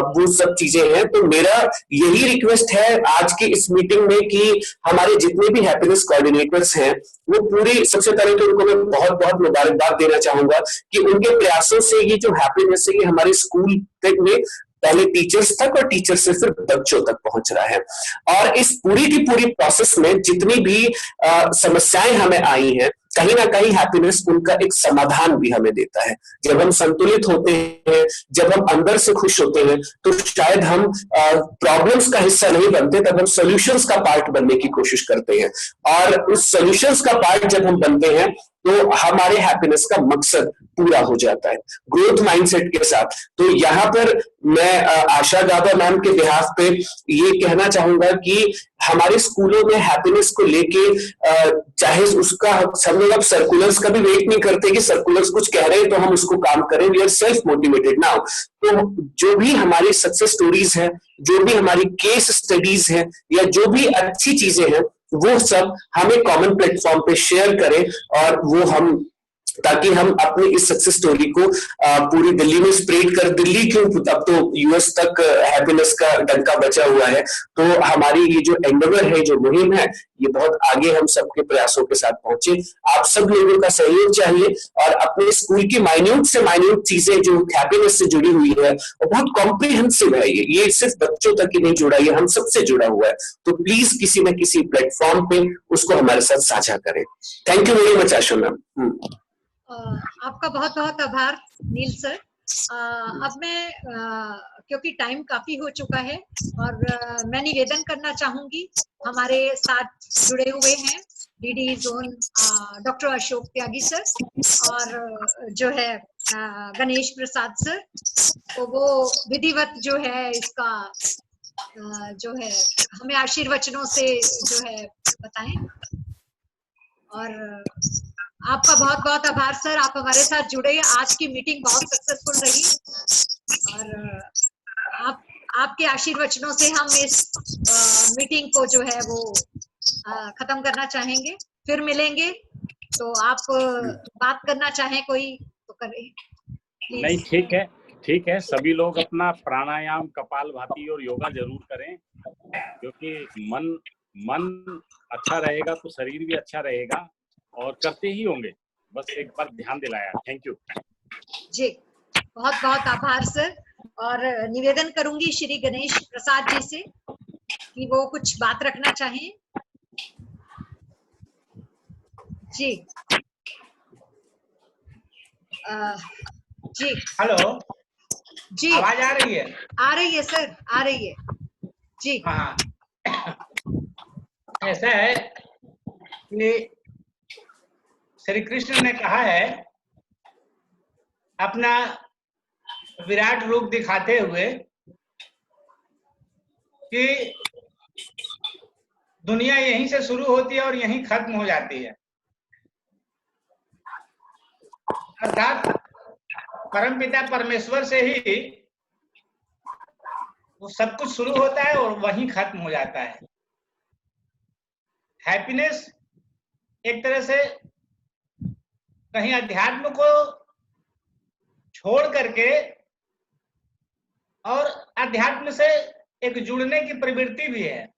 वो सब चीजें हैं। तो मेरा यही रिक्वेस्ट है आज की इस मीटिंग में कि हमारे जितने भी हैप्पीनेस कोऑर्डिनेटर्स हैं, वो पूरी, सबसे पहले तो उनको मैं बहुत बहुत मुबारकबाद देना चाहूंगा कि उनके प्रयासों से ये जो हैप्पीनेस है, ये हमारे स्कूल तक में पहले टीचर्स तक और टीचर से फिर बच्चों तक पहुंच रहा है। और इस पूरी की पूरी प्रोसेस में जितनी भी समस्याएं हमें आई हैं, कहीं ना कहीं हैप्पीनेस उनका एक समाधान भी हमें देता है। जब हम संतुलित होते हैं, जब हम अंदर से खुश होते हैं, तो शायद हम प्रॉब्लम्स का हिस्सा नहीं बनते, तब हम सॉल्यूशंस का पार्ट बनने की कोशिश करते हैं। और उस सॉल्यूशंस का पार्ट जब हम बनते हैं, तो हमारे हैप्पीनेस का मकसद पूरा हो जाता है ग्रोथ माइंडसेट के साथ। तो यहाँ पर मैं आशा गाबा मैम के बिहाफ पे ये कहना चाहूंगा कि हमारे स्कूलों में हैप्पीनेस को लेके, चाहे उसका हम लोग अब सर्कुलर्स का भी वेट नहीं करते कि सर्कुलर्स कुछ कह रहे हैं तो हम उसको काम करें, we are self motivated now. तो जो भी हमारी सक्सेस स्टोरीज है, जो भी हमारी केस स्टडीज है, या जो भी अच्छी चीजें हैं, वो सब हमें कॉमन प्लेटफॉर्म पे शेयर करें, और वो हम, ताकि हम अपनी इस सक्सेस स्टोरी को पूरी दिल्ली में स्प्रेड कर, दिल्ली क्यों, अब तो यूएस तक हैप्पीनेस का डंका बचा हुआ है। तो हमारी ये जो एंडेवर है, जो मुहिम है, ये बहुत आगे हम सबके प्रयासों के साथ पहुंचे। आप सब लोगों का सहयोग चाहिए, और अपने स्कूल की माइन्यूट से माइन्यूट चीजें जो हैप्पीनेस से जुड़ी हुई है, वो बहुत कॉम्प्रिहेंसिव है। ये सिर्फ बच्चों तक ही नहीं जुड़ा, ये हम सबसे जुड़ा हुआ है। तो प्लीज किसी न किसी प्लेटफॉर्म पे उसको हमारे साथ साझा करें। Thank you very much Asha ma'am. आपका बहुत बहुत आभार नील सर। अब मैं क्योंकि टाइम काफी हो चुका है, और मैं निवेदन करना चाहूंगी, हमारे साथ जुड़े हुए हैं डीडी जोन डॉक्टर अशोक त्यागी सर, और जो है गणेश प्रसाद सर, तो वो विधिवत जो है इसका जो है हमें आशीर्वचनों से जो है बताएं। और आपका बहुत बहुत आभार सर, आप हमारे साथ जुड़े। आज की मीटिंग बहुत सक्सेसफुल रही, और आपके आशीर्वचनों से हम इस मीटिंग को जो है वो खत्म करना चाहेंगे। फिर मिलेंगे, तो आप बात करना चाहें कोई तो करें। नहीं, ठीक है। सभी लोग अपना प्राणायाम, कपालभाति और योगा जरूर करें, क्योंकि मन अच्छा रहेगा तो शरीर भी अच्छा रहेगा, और करते ही होंगे। बस एक बार ध्यान दिलाया। Thank you. जी, बहुत बहुत आभार सर। और निवेदन करूंगी श्री गणेश प्रसाद जी से कि वो कुछ बात रखना चाहें। जी जी हेलो जी, आवाज आ रही है? आ रही है सर, आ रही है जी। हाँ, ऐसा है कि श्री कृष्ण ने कहा है अपना विराट रूप दिखाते हुए कि दुनिया यहीं से शुरू होती है और यहीं खत्म हो जाती है। अर्थात परमपिता परमेश्वर से ही वो सब कुछ शुरू होता है और वहीं खत्म हो जाता है। हैप्पीनेस एक तरह से कहीं अध्यात्म को छोड़ करके और अध्यात्म से एक जुड़ने की प्रवृत्ति भी है।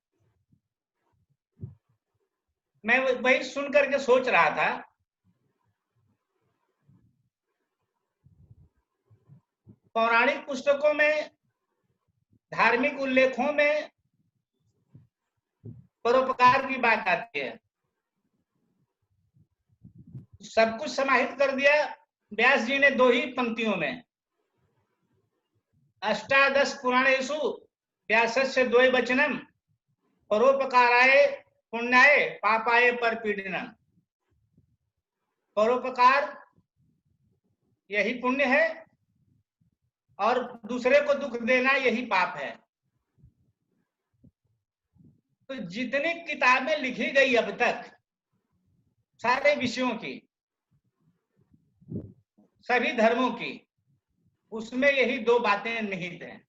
मैं वही सुन करके सोच रहा था, पौराणिक पुस्तकों में, धार्मिक उल्लेखों में परोपकार की बात आती है। सब कुछ समाहित कर दिया व्यास जी ने 2 ही पंक्तियों में। अष्टादश पुराणेषु व्यासस्य द्वैवचनम परोपकाराय पुण्याय पापाय परपीडनम। परोपकार यही पुण्य है और दूसरे को दुख देना यही पाप है। तो जितनी किताबें लिखी गई अब तक सारे विषयों की, सभी धर्मों की, उसमें यही 2 बातें निहित हैं।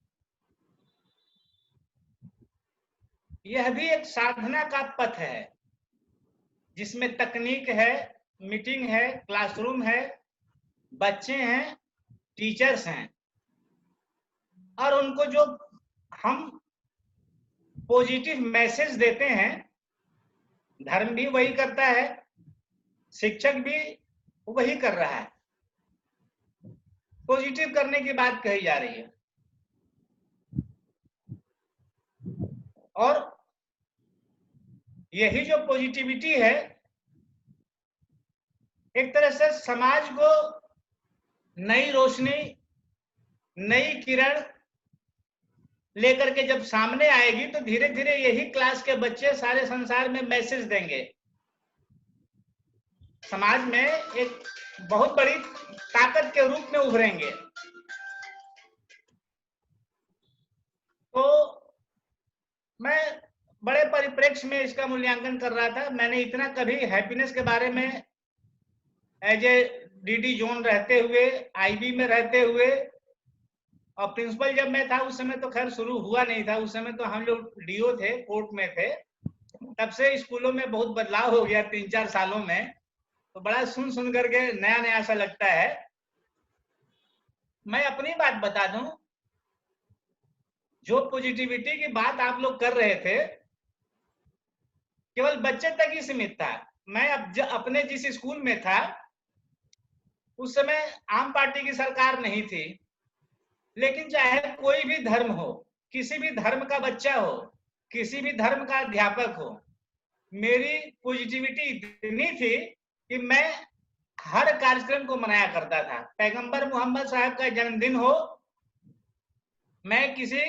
यह भी एक साधना का पथ है जिसमें तकनीक है, मीटिंग है, क्लासरूम है, बच्चे हैं, टीचर्स हैं, और उनको जो हम पॉजिटिव मैसेज देते हैं, धर्म भी वही करता है, शिक्षक भी वही कर रहा है। पॉजिटिव करने की बात कही जा रही है और यही जो पॉजिटिविटी है एक तरह से समाज को नई रोशनी, नई किरण लेकर के जब सामने आएगी तो धीरे धीरे यही क्लास के बच्चे सारे संसार में मैसेज देंगे। समाज में एक बहुत बड़ी ताकत के रूप में उभरेंगे। तो मैं बड़े परिप्रेक्ष्य में इसका मूल्यांकन कर रहा था। मैंने इतना कभी हैप्पीनेस के बारे में एज ए डीडी जोन रहते हुए, आईबी में रहते हुए, और प्रिंसिपल जब मैं था उस समय तो खैर शुरू हुआ नहीं था, उस समय तो हम लोग डीओ थे, कोर्ट में थे। तब से स्कूलों में बहुत बदलाव हो गया 3-4 सालों में, तो बड़ा सुन करके नया नया सा लगता है। मैं अपनी बात बता दूं, जो पॉजिटिविटी की बात आप लोग कर रहे थे केवल बच्चे तक ही सीमित था। मैं अब अपने जिस स्कूल में था उस समय आम पार्टी की सरकार नहीं थी, लेकिन चाहे कोई भी धर्म हो, किसी भी धर्म का बच्चा हो, किसी भी धर्म का अध्यापक हो, मेरी पॉजिटिविटी इतनी थी कि मैं हर कार्यक्रम को मनाया करता था। पैगंबर मोहम्मद साहब का जन्मदिन हो, मैं किसी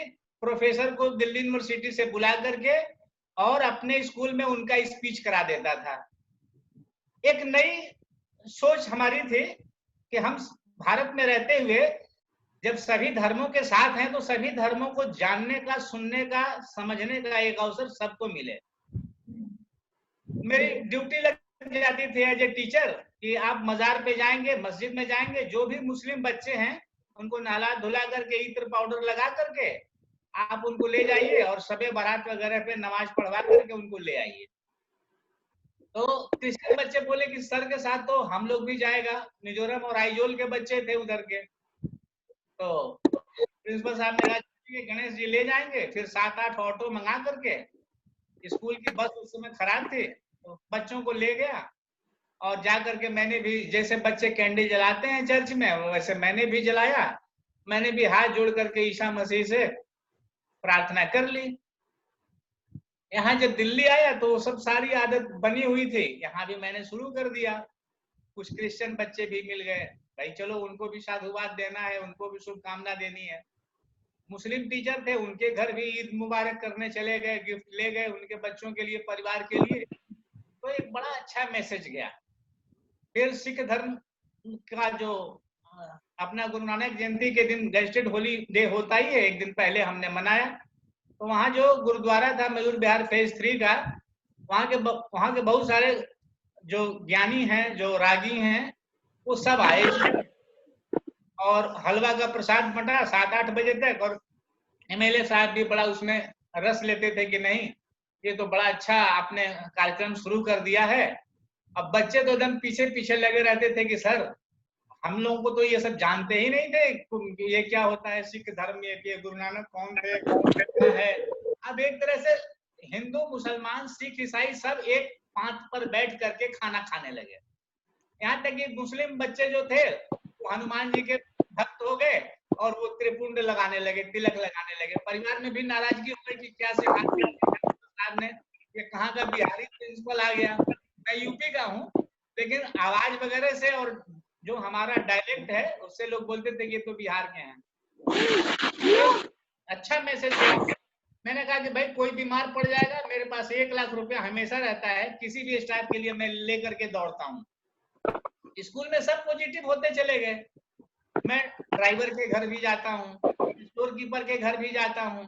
प्रोफेसर को दिल्ली यूनिवर्सिटी से बुला करके और अपने स्कूल में उनका स्पीच करा देता था। एक नई सोच हमारी थी कि हम भारत में रहते हुए जब सभी धर्मों के साथ हैं तो सभी धर्मों को जानने का, सुनने का, समझने का एक अवसर सबको मिले। मेरी ड्यूटी लग जाती थी एज ए टीचर कि आप मजार पे जाएंगे, मस्जिद में जाएंगे, जो भी मुस्लिम बच्चे हैं उनको नहला धुला करके इत्र पाउडर लगा करके आप उनको ले जाइए और सबे बारात वगैरह पे नमाज पढ़वा करके उनको ले आइए। तो क्रिश्चियन बच्चे बोले कि सर के साथ तो हम लोग भी जाएगा। मिजोरम और आइजोल के बच्चे थे उधर के, तो प्रिंसिपल साहब ने कहा गणेश जी ले जाएंगे। फिर 7-8 ऑटो मंगा करके, स्कूल की बस उस समय खराब थी तो बच्चों को ले गया और जा करके मैंने भी, जैसे बच्चे कैंडल जलाते हैं चर्च में, वैसे मैंने भी जलाया। मैंने भी हाथ जोड़ करके ईसा मसीह से प्रार्थना कर ली। यहाँ जब दिल्ली आया तो सब सारी आदत बनी हुई थी, यहाँ भी मैंने शुरू कर दिया। कुछ क्रिश्चियन बच्चे भी मिल गए, भाई चलो उनको भी साधुवाद देना है, उनको भी शुभकामना देनी है। मुस्लिम टीचर थे, उनके घर भी ईद मुबारक करने चले गए, गिफ्ट ले गए उनके बच्चों के लिए, परिवार के लिए। तो एक बड़ा अच्छा मैसेज गया। फिर सिख धर्म का जो अपना गुरु नानक जयंती के दिन गैजेटेड होली डे होता ही है, एक दिन पहले हमने मनाया। तो वहाँ जो गुरुद्वारा था मयूर विहार फेज 3 का, वहाँ के बहुत सारे जो ज्ञानी हैं, जो रागी हैं, वो सब आए और हलवा का प्रसाद बंटा 7-8 बजे तक। और एमएलए साहब भी बड़ा उसमें रस लेते थे कि नहीं ये तो बड़ा अच्छा आपने कार्यक्रम शुरू कर दिया है। अब बच्चे तो एकदम पीछे पीछे लगे रहते थे कि सर हम लोगों को तो ये सब जानते ही नहीं थे, ये क्या होता है सिख धर्म, ये गुरु नानक कौन थे, कौन है। अब एक तरह से हिंदू, मुसलमान, सिख, ईसाई सब एक पांच पर बैठ करके खाना खाने लगे। यहाँ तक कि मुस्लिम बच्चे जो थे वो हनुमान जी के भक्त हो गए और वो त्रिपुंड लगाने लगे, तिलक लगाने लगे। परिवार में भी नाराजगी हो गई कि क्या सिखा ने, ये कहाँ का बिहारी प्रिंसिपल आ गया। मैं यूपी का हूँ, लेकिन आवाज वगैरह से और जो हमारा डायलेक्ट है उससे लोग बोलते थे कि ये तो बिहार के हैं। अच्छा मैसेज दिया। मैंने कहा कि भाई कोई बीमार पड़ जाएगा, मेरे पास 1 लाख रुपया हमेशा रहता है, किसी भी स्टाफ के लिए मैं लेकर के दौड़ता हूँ। स्कूल में सब पॉजिटिव होते चले गए। मैं ड्राइवर के घर भी जाता हूँ, स्टोर कीपर के घर भी जाता हूँ।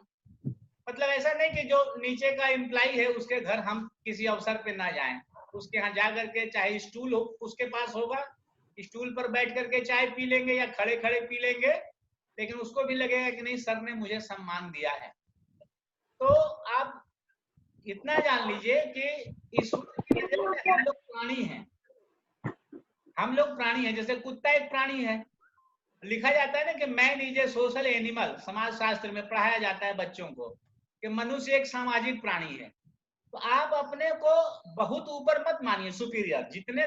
मतलब ऐसा नहीं कि जो नीचे का एम्प्लॉय है उसके घर हम किसी अवसर पे ना जाएं, उसके यहाँ जा करके चाहे स्टूल हो उसके पास होगा, स्टूल पर बैठ करके चाय पी लेंगे या खड़े खड़े पी लेंगे, लेकिन उसको भी लगेगा कि नहीं सर ने मुझे सम्मान दिया है। तो आप इतना जान लीजिए कि ईश्वर की नजर में हम लोग प्राणी हैं, हम लोग प्राणी हैं। जैसे कुत्ता एक प्राणी है, लिखा जाता है ना कि man is a social animal, समाज शास्त्र में पढ़ाया जाता है बच्चों को कि मनुष्य एक सामाजिक प्राणी है। तो आप अपने को बहुत ऊपर मत मानिए, सुपीरियर। जितने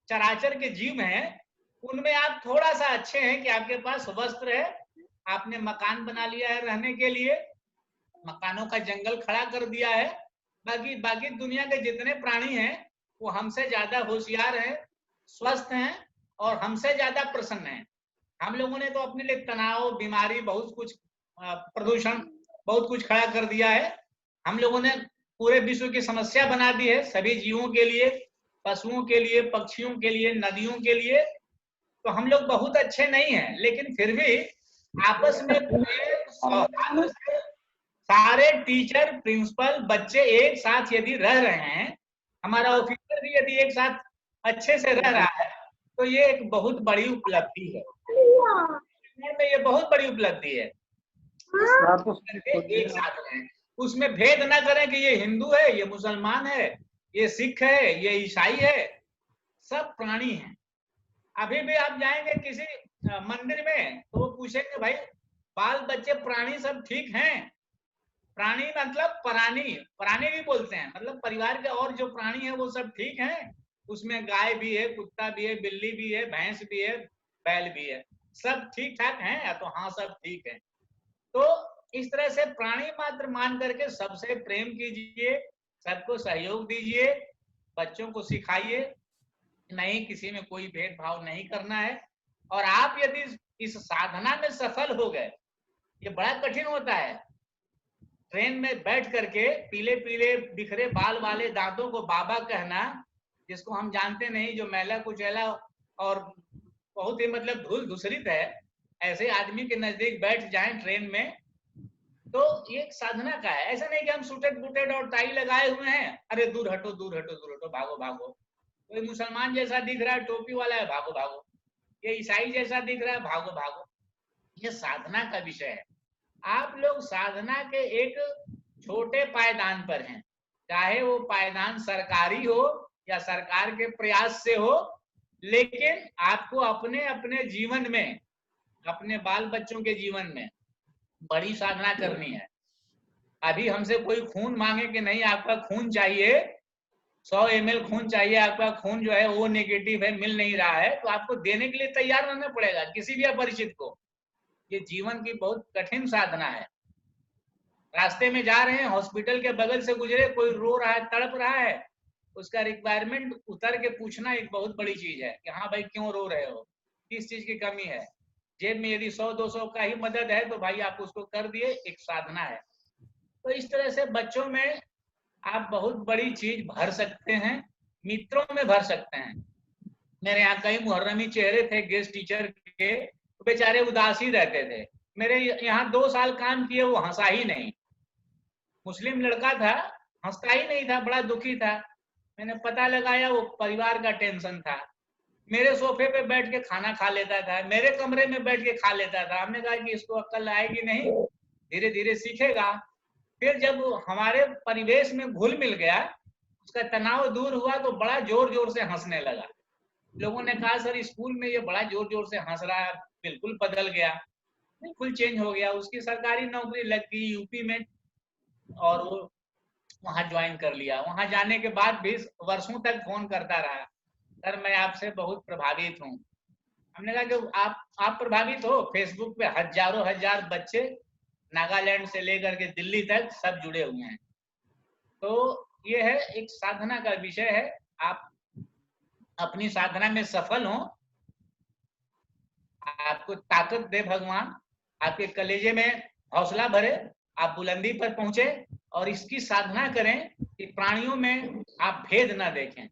चराचर के जीव हैं उनमें आप थोड़ा सा अच्छे हैं कि आपके पास वस्त्र है, आपने मकान बना लिया है रहने के लिए, मकानों का जंगल खड़ा कर दिया है। बाकी दुनिया के जितने प्राणी हैं वो हमसे ज्यादा होशियार हैं, स्वस्थ हैं और हमसे ज्यादा प्रसन्न हैं। हम लोगों ने तो अपने लिए तनाव, बीमारी, बहुत कुछ, प्रदूषण, बहुत कुछ खड़ा कर दिया है। हम लोगों ने पूरे विश्व की समस्या बना दी है, सभी जीवों के लिए, पशुओं के लिए, पक्षियों के लिए, नदियों के लिए। तो हम लोग बहुत अच्छे नहीं हैं, लेकिन फिर भी आपस में सौहार्द से सारे टीचर, प्रिंसिपल, बच्चे एक साथ यदि रह रहे हैं, हमारा ऑफिसर भी यदि एक साथ अच्छे से रह रहा है, तो ये एक बहुत बड़ी उपलब्धि है। में ये बहुत बड़ी उपलब्धि है। एक साथ रहें, उसमें भेद ना करें कि ये हिंदू है, ये मुसलमान है, ये सिख है, ये ईसाई है, सब प्राणी हैं। अभी भी आप जाएंगे किसी मंदिर में तो वो पूछेंगे भाई बाल बच्चे प्राणी सब ठीक हैं? प्राणी मतलब प्राणी, प्राणी भी बोलते हैं, मतलब परिवार के और जो प्राणी है वो सब ठीक हैं? उसमें गाय भी है, कुत्ता भी है, बिल्ली भी है, भैंस भी है, बैल भी है, सब ठीक ठाक हैं? तो हाँ सब ठीक है। तो इस तरह से प्राणी मात्र मान करके सबसे प्रेम कीजिए, सबको सहयोग दीजिए, बच्चों को सिखाइए नहीं किसी में कोई भेदभाव नहीं करना है। और आप यदि इस साधना में सफल हो गए, ये बड़ा कठिन होता है, ट्रेन में बैठ करके पीले पीले बिखरे बाल वाले दांतों को बाबा कहना, जिसको हम जानते नहीं, जो मैला कुचैला और बहुत ही मतलब धूल धूसरित है, ऐसे आदमी के नजदीक बैठ जाएं ट्रेन में, तो ये साधना का है। ऐसा नहीं कि हम सूटेड बूटेड और टाई लगाए हुए हैं, अरे दूर हटो दूर हटो दूर हटो, भागो भागो। कोई मुसलमान जैसा दिख रहा है, टोपी वाला है, भागो भागो। ये ईसाई जैसा दिख रहा है, भागो भागो। ये साधना का विषय है। आप लोग साधना के एक छोटे पायदान पर हैं, चाहे वो पायदान सरकारी हो या सरकार के प्रयास से हो, लेकिन आपको अपने अपने जीवन में, अपने बाल बच्चों के जीवन में बड़ी साधना करनी है। अभी हमसे कोई खून मांगे कि नहीं आपका खून चाहिए, 100 ml खून चाहिए, आपका खून जो है वो नेगेटिव है, मिल नहीं रहा है, तो आपको देने के लिए तैयार रहना पड़ेगा किसी भी अपरिचित को। ये जीवन की बहुत कठिन साधना है। रास्ते में जा रहे हैं, हॉस्पिटल के बगल से गुजरे, कोई रो रहा है, तड़प रहा है, उसका रिक्वायरमेंट उतर के पूछना एक बहुत बड़ी चीज है कि हाँ भाई क्यों रो रहे हो, किस चीज की कमी है। जेब में यदि 100-200 का ही मदद है तो भाई आप उसको कर दिए, एक साधना है। तो इस तरह से बच्चों में आप बहुत बड़ी चीज भर सकते हैं, मित्रों में भर सकते हैं। मेरे यहाँ कई मुहर्रमी चेहरे थे गेस्ट टीचर के, तो बेचारे उदास ही रहते थे। मेरे यहाँ 2 साल काम किए, वो हंसा ही नहीं। मुस्लिम लड़का था, हंसता ही नहीं था, बड़ा दुखी था। मैंने पता लगाया वो परिवार का टेंशन था। मेरे सोफे पे बैठ के खाना खा लेता था, मेरे कमरे में बैठ के खा लेता था। हमने कहा कि इसको अक्ल आएगी नहीं, धीरे धीरे सीखेगा। फिर जब हमारे परिवेश में घुल मिल गया, उसका तनाव दूर हुआ तो बड़ा जोर जोर से हंसने लगा। लोगों ने कहा सर स्कूल में ये बड़ा जोर जोर से हंस रहा है, बिल्कुल बदल गया, बिल्कुल चेंज हो गया। उसकी सरकारी नौकरी लग गई यूपी में और वो वहां ज्वाइन कर लिया। वहां जाने के बाद भी वर्षों तक फोन करता रहा, सर मैं आपसे बहुत प्रभावित हूँ। हमने कहा कि आप प्रभावित हो? फेसबुक पे हजारों हजार बच्चे नागालैंड से लेकर के दिल्ली तक सब जुड़े हुए हैं। तो ये है एक साधना का विषय है। आप अपनी साधना में सफल हो, आपको ताकत दे भगवान, आपके कलेजे में हौसला भरे, आप बुलंदी पर पहुंचे और इसकी साधना करें कि प्राणियों में आप भेद ना देखें।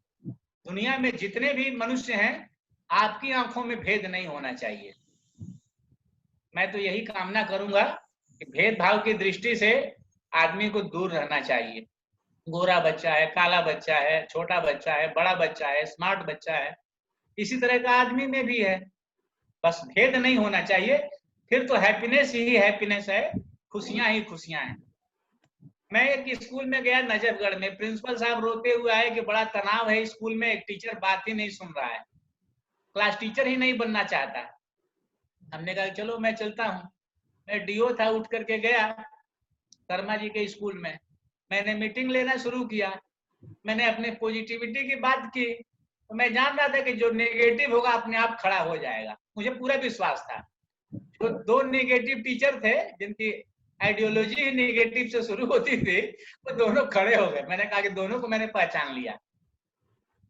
दुनिया में जितने भी मनुष्य हैं, आपकी आंखों में भेद नहीं होना चाहिए। मैं तो यही कामना करूंगा कि भेदभाव की दृष्टि से आदमी को दूर रहना चाहिए। गोरा बच्चा है, काला बच्चा है, छोटा बच्चा है, बड़ा बच्चा है, स्मार्ट बच्चा है, इसी तरह का आदमी में भी है। बस भेद नहीं होना चाहिए, फिर तो हैप्पीनेस ही हैप्पीनेस है, खुशियां ही खुशियां हैं। मैं एक स्कूल में गया नजफगढ़ में, प्रिंसिपल साहब रोते हुए आए कि बड़ा तनाव है स्कूल में, एक टीचर बात ही नहीं सुन रहा है, क्लास टीचर ही नहीं बनना चाहता। हमने कहा चलो मैं चलता हूँ। मैं डीओ था, उठ करके गया शर्मा जी के स्कूल में। मैंने मीटिंग लेना शुरू किया, मैंने अपने पॉजिटिविटी की बात की, तो मैं जान रहा था कि जो नेगेटिव होगा अपने आप खड़ा हो जाएगा, मुझे पूरा विश्वास था। जो 2 नेगेटिव टीचर थे जिनकी आइडियोलॉजी ही नेगेटिव से शुरू होती थी, वो दोनों खड़े हो गए। मैंने कहा कि दोनों को मैंने पहचान लिया,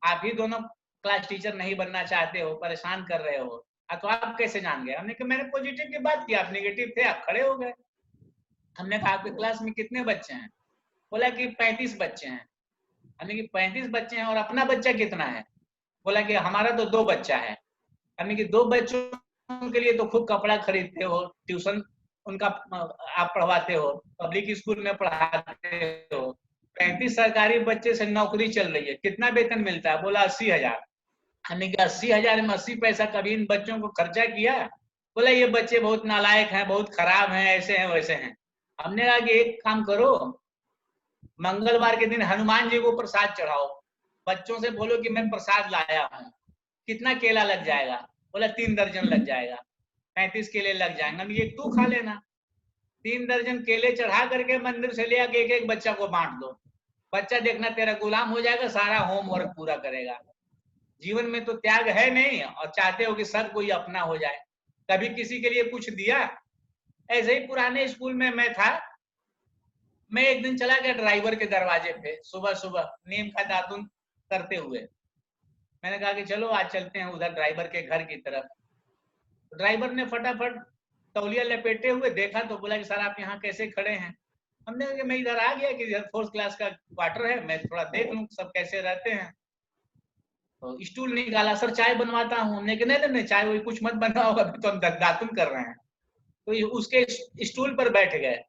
आप ही दोनों क्लास टीचर नहीं बनना चाहते हो, परेशान कर रहे हो, तो आप कैसे जान गए? हमने कहा मैंने पॉजिटिव की बात की, आप नेगेटिव थे, आप खड़े हो गए। हमने कहा आपके क्लास में कितने बच्चे हैं? बोला कि 35 बच्चे हैं। हमने कि 35 बच्चे हैं और अपना बच्चा कितना है? बोला कि हमारा तो 2 बच्चा है। हमने कि 2 बच्चों के लिए तो खूब कपड़ा खरीदते हो, ट्यूशन उनका आप पढ़वाते हो, पब्लिक स्कूल में पढ़ाते हो, 35 सरकारी बच्चे से नौकरी चल रही है, कितना वेतन मिलता है? बोला 80,000। हमने कहा 80,000 में 80 पैसा कभी इन बच्चों को खर्चा किया? बोला ये बच्चे बहुत नालायक हैं, बहुत खराब हैं, ऐसे हैं वैसे हैं। हमने कहा कि एक काम करो, मंगलवार के दिन हनुमान जी को प्रसाद चढ़ाओ, बच्चों से बोलो कि मैं प्रसाद लाया हूँ, कितना केला लग जाएगा? बोला 3 दर्जन लग जाएगा, 35 केले लग जाएंगे। हम ये तू खा लेना। 3 दर्जन केले चढ़ा करके मंदिर से ले आके एक बच्चा को बांट दो, बच्चा देखना तेरा गुलाम हो जाएगा, सारा होमवर्क पूरा करेगा। जीवन में तो त्याग है नहीं और चाहते हो कि सब कोई अपना हो जाए। कभी किसी के लिए कुछ दिया? ऐसे ही पुराने स्कूल में मैं था, मैं एक दिन चला गया ड्राइवर के दरवाजे पे सुबह सुबह नीम का दातुन करते हुए। मैंने कहा कि चलो आज चलते हैं उधर ड्राइवर के घर की तरफ। ड्राइवर ने फटाफट तौलिया लपेटे हुए देखा तो बोला कि सर आप यहाँ कैसे खड़े हैं? हमने कहा कि मैं इधर आ गया कि इधर 4th क्लास का क्वार्टर है, मैं थोड़ा देख लूं सब कैसे रहते हैं। तो स्टूल निकाला, सर चाय बनवाता हूँ। हमने कहा नहीं चाय वही कुछ मत बनवाओ, अभी तो हम दातुन कर रहे हैं। तो उसके स्टूल पर बैठ गए।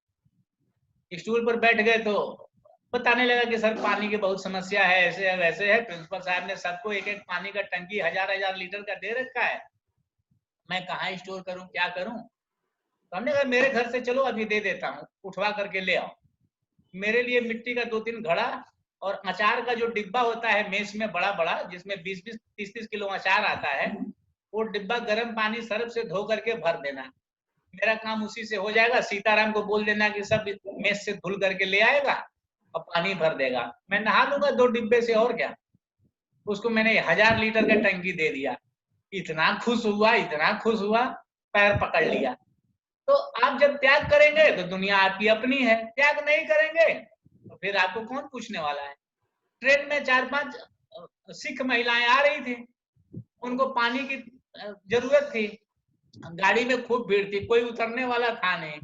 स्टूल पर बैठ गए तो बताने लगा कि सर पानी की बहुत समस्या है, ऐसे है वैसे है। प्रिंसिपल साहब ने सबको एक एक पानी का टंकी 1000 लीटर का दे रखा है, मैं कहाँ स्टोर करूं, क्या करूं? तो हमने कहा मेरे घर से चलो अभी दे देता हूँ, उठवा करके ले आओ। मेरे लिए मिट्टी का 2-3 घड़ा और अचार का जो डिब्बा होता है मेस में बड़ा बड़ा, जिसमें 20-20, 30-30 किलो अचार आता है, वो डिब्बा गर्म पानी सर्फ से धो करके भर देना। मेरा काम उसी से हो जाएगा। सीताराम को बोल देना कि सब मेस से धुल करके ले आएगा और पानी भर देगा, मैं नहा लूंगा 2 डिब्बे से, और क्या। उसको मैंने 1000 लीटर का टंकी दे दिया, इतना खुश हुआ, पैर पकड़ लिया। तो आप जब त्याग करेंगे तो दुनिया आपकी अपनी है, त्याग नहीं करेंगे तो फिर आपको कौन पूछने वाला है। ट्रेन में 4-5 सिख महिलाएं आ रही थी, उनको पानी की जरूरत थी, गाड़ी में खूब भीड़ थी, कोई उतरने वाला था नहीं।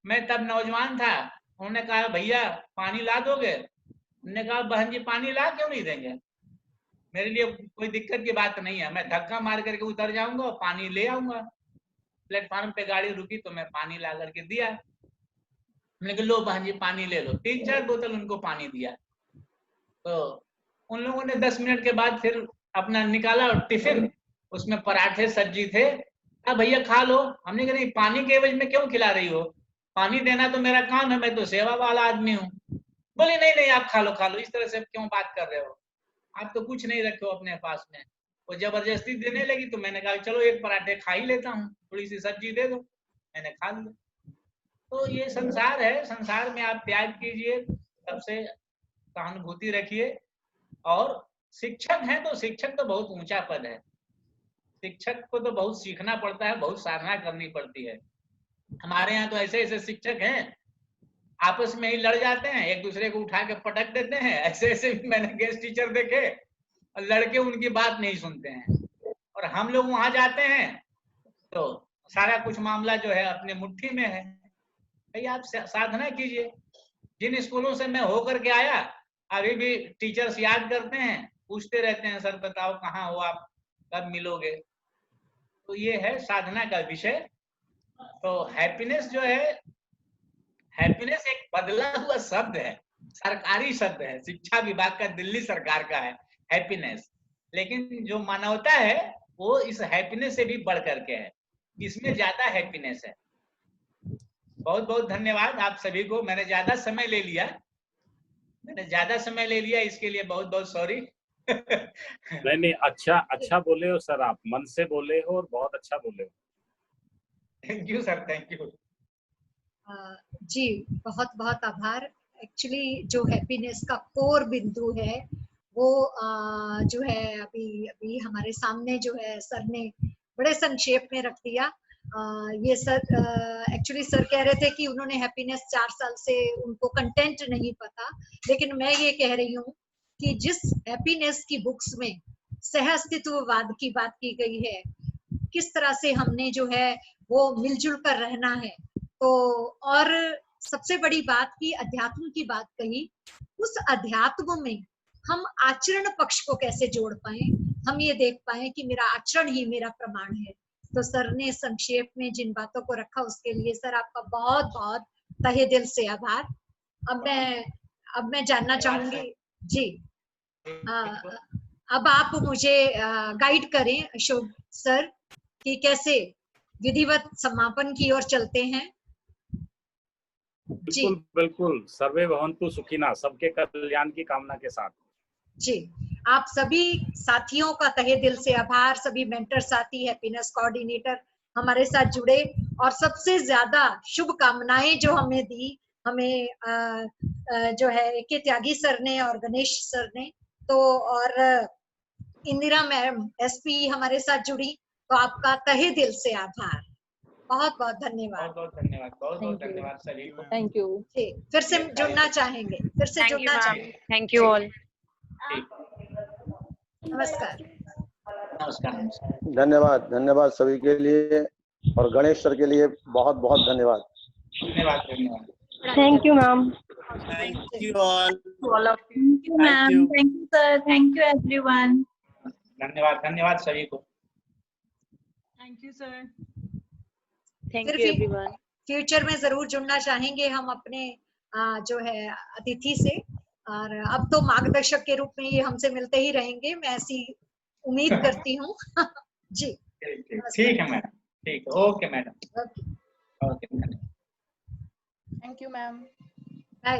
मैं तब नौजवान था, उन्होंने कहा भैया पानी ला दोगे? उन्होंने कहा बहन जी पानी ला क्यों नहीं देंगे, मेरे लिए कोई दिक्कत की बात नहीं है, मैं धक्का मार करके उतर जाऊंगा और पानी ले आऊंगा। प्लेटफॉर्म पे गाड़ी रुकी तो मैं पानी ला करके दिया, मैंने कहा लो बहन जी पानी ले लो, 3-4 बोतल उनको पानी दिया। तो उन लोगों ने 10 मिनट के बाद फिर अपना निकाला और टिफिन, उसमें पराठे सब्जी थे, अब भैया खा लो। हमने कहा नहीं, पानी के एवज में क्यों खिला रही हो, पानी देना तो मेरा काम है, मैं तो सेवा वाला आदमी हूँ। बोले नहीं आप खा लो, इस तरह से क्यों बात कर रहे हो, आप तो कुछ नहीं रखे हो अपने पास में। वो जबरदस्ती देने लगी तो मैंने कहा चलो 1 पराठे खा ही लेता हूँ, थोड़ी सी सब्जी दे दो, मैंने खा लिया। तो ये संसार है, संसार में आप त्याग कीजिए, सबसे सहानुभूति रखिए। और शिक्षक हैं तो शिक्षक तो बहुत ऊंचा पद है, शिक्षक को तो बहुत सीखना पड़ता है, बहुत साधना करनी पड़ती है। हमारे यहाँ तो ऐसे शिक्षक हैं, आपस में ही लड़ जाते हैं, एक दूसरे को उठा के पटक देते हैं। ऐसे भी मैंने गेस्ट टीचर देखे, लड़के उनकी बात नहीं सुनते हैं, और हम लोग वहां जाते हैं तो सारा कुछ मामला जो है अपने मुट्ठी में है। भाई आप साधना कीजिए। जिन स्कूलों से मैं होकर के आया, अभी भी टीचर्स याद करते हैं, पूछते रहते हैं सर बताओ कहाँ हो आप, कब मिलोगे। तो ये है साधना का विषय। तो हैप्पीनेस जो है, हैप्पीनेस एक बदला हुआ शब्द है, सरकारी शब्द है, शिक्षा विभाग का, दिल्ली सरकार का है हैप्पीनेस, लेकिन जो मानवता है वो इस हैप्पीनेस से भी बढ़ करके है, इसमें ज्यादा हैप्पीनेस है। बहुत बहुत धन्यवाद आप सभी को, मैंने ज्यादा समय ले लिया, इसके लिए बहुत बहुत सॉरी। नहीं अच्छा बोले हो सर, आप मन से बोले हो और बहुत अच्छा बोले हो। Thank you sir, thank you. जी बहुत बहुत आभार। एक्चुअली जो हैप्पीनेस का कोर बिंदु है वो जो है अभी हमारे सामने जो है सर ने बड़े संक्षेप में रख दिया। ये सर एक्चुअली सर कह रहे थे कि उन्होंने हैप्पीनेस 4 साल से उनको कंटेंट नहीं पता, लेकिन मैं ये कह रही हूँ कि जिस हैप्पीनेस की बुक्स में सह अस्तित्ववाद की बात की गई है, किस तरह से हमने जो है वो मिलजुल कर रहना है, तो और सबसे बड़ी बात की अध्यात्म की बात कही, उस अध्यात्म में हम आचरण पक्ष को कैसे जोड़ पाए, हम ये देख पाए कि मेरा आचरण ही मेरा प्रमाण है। तो सर ने संक्षेप में जिन बातों को रखा उसके लिए सर आपका बहुत बहुत तहे दिल से आभार। अब मैं जानना चाहूंगी जी, अब आप मुझे गाइड करें अशोक सर कि कैसे विधिवत समापन की ओर चलते हैं। बिल्कुल बिल्कुल, सर्वे भवन्तु सुखिनः, सबके कल्याण की कामना के साथ। जी, आप सभी साथियों का तहे दिल से आभार, सभी मेंटर साथी, हैप्पीनेस कोऑर्डिनेटर हमारे साथ जुड़े, और सबसे ज्यादा शुभकामनाएं जो हमें दी, हमें जो है के त्यागी सर ने और गणेश सर ने, तो और इंदिरा मैम एसपी हमारे साथ जुड़ी, तो आपका तहे दिल से आभार, बहुत बहुत धन्यवाद। बहुत धन्यवाद सभी को। Thank you. फिर से जुड़ना चाहेंगे, फिर से जुड़ना चाहेंगे। Thank you all. नमस्कार। धन्यवाद सभी के लिए, और गणेश सर के लिए बहुत बहुत धन्यवाद। Thank you ma'am. Thank you all. Thank you ma'am, thank you sir, thank you everyone. धन्यवाद सभी को। Thank you sir. Thank you everyone. Future में जरूर जुड़ना चाहेंगे हम अपने जो है अतिथि से, और अब तो मार्गदर्शक के रूप में ये हमसे मिलते ही रहेंगे, मैं ऐसी उम्मीद करती हूँ। जी ठीक है मैडम, ठीक है, okay madam, okay. Thank you ma'am. Bye.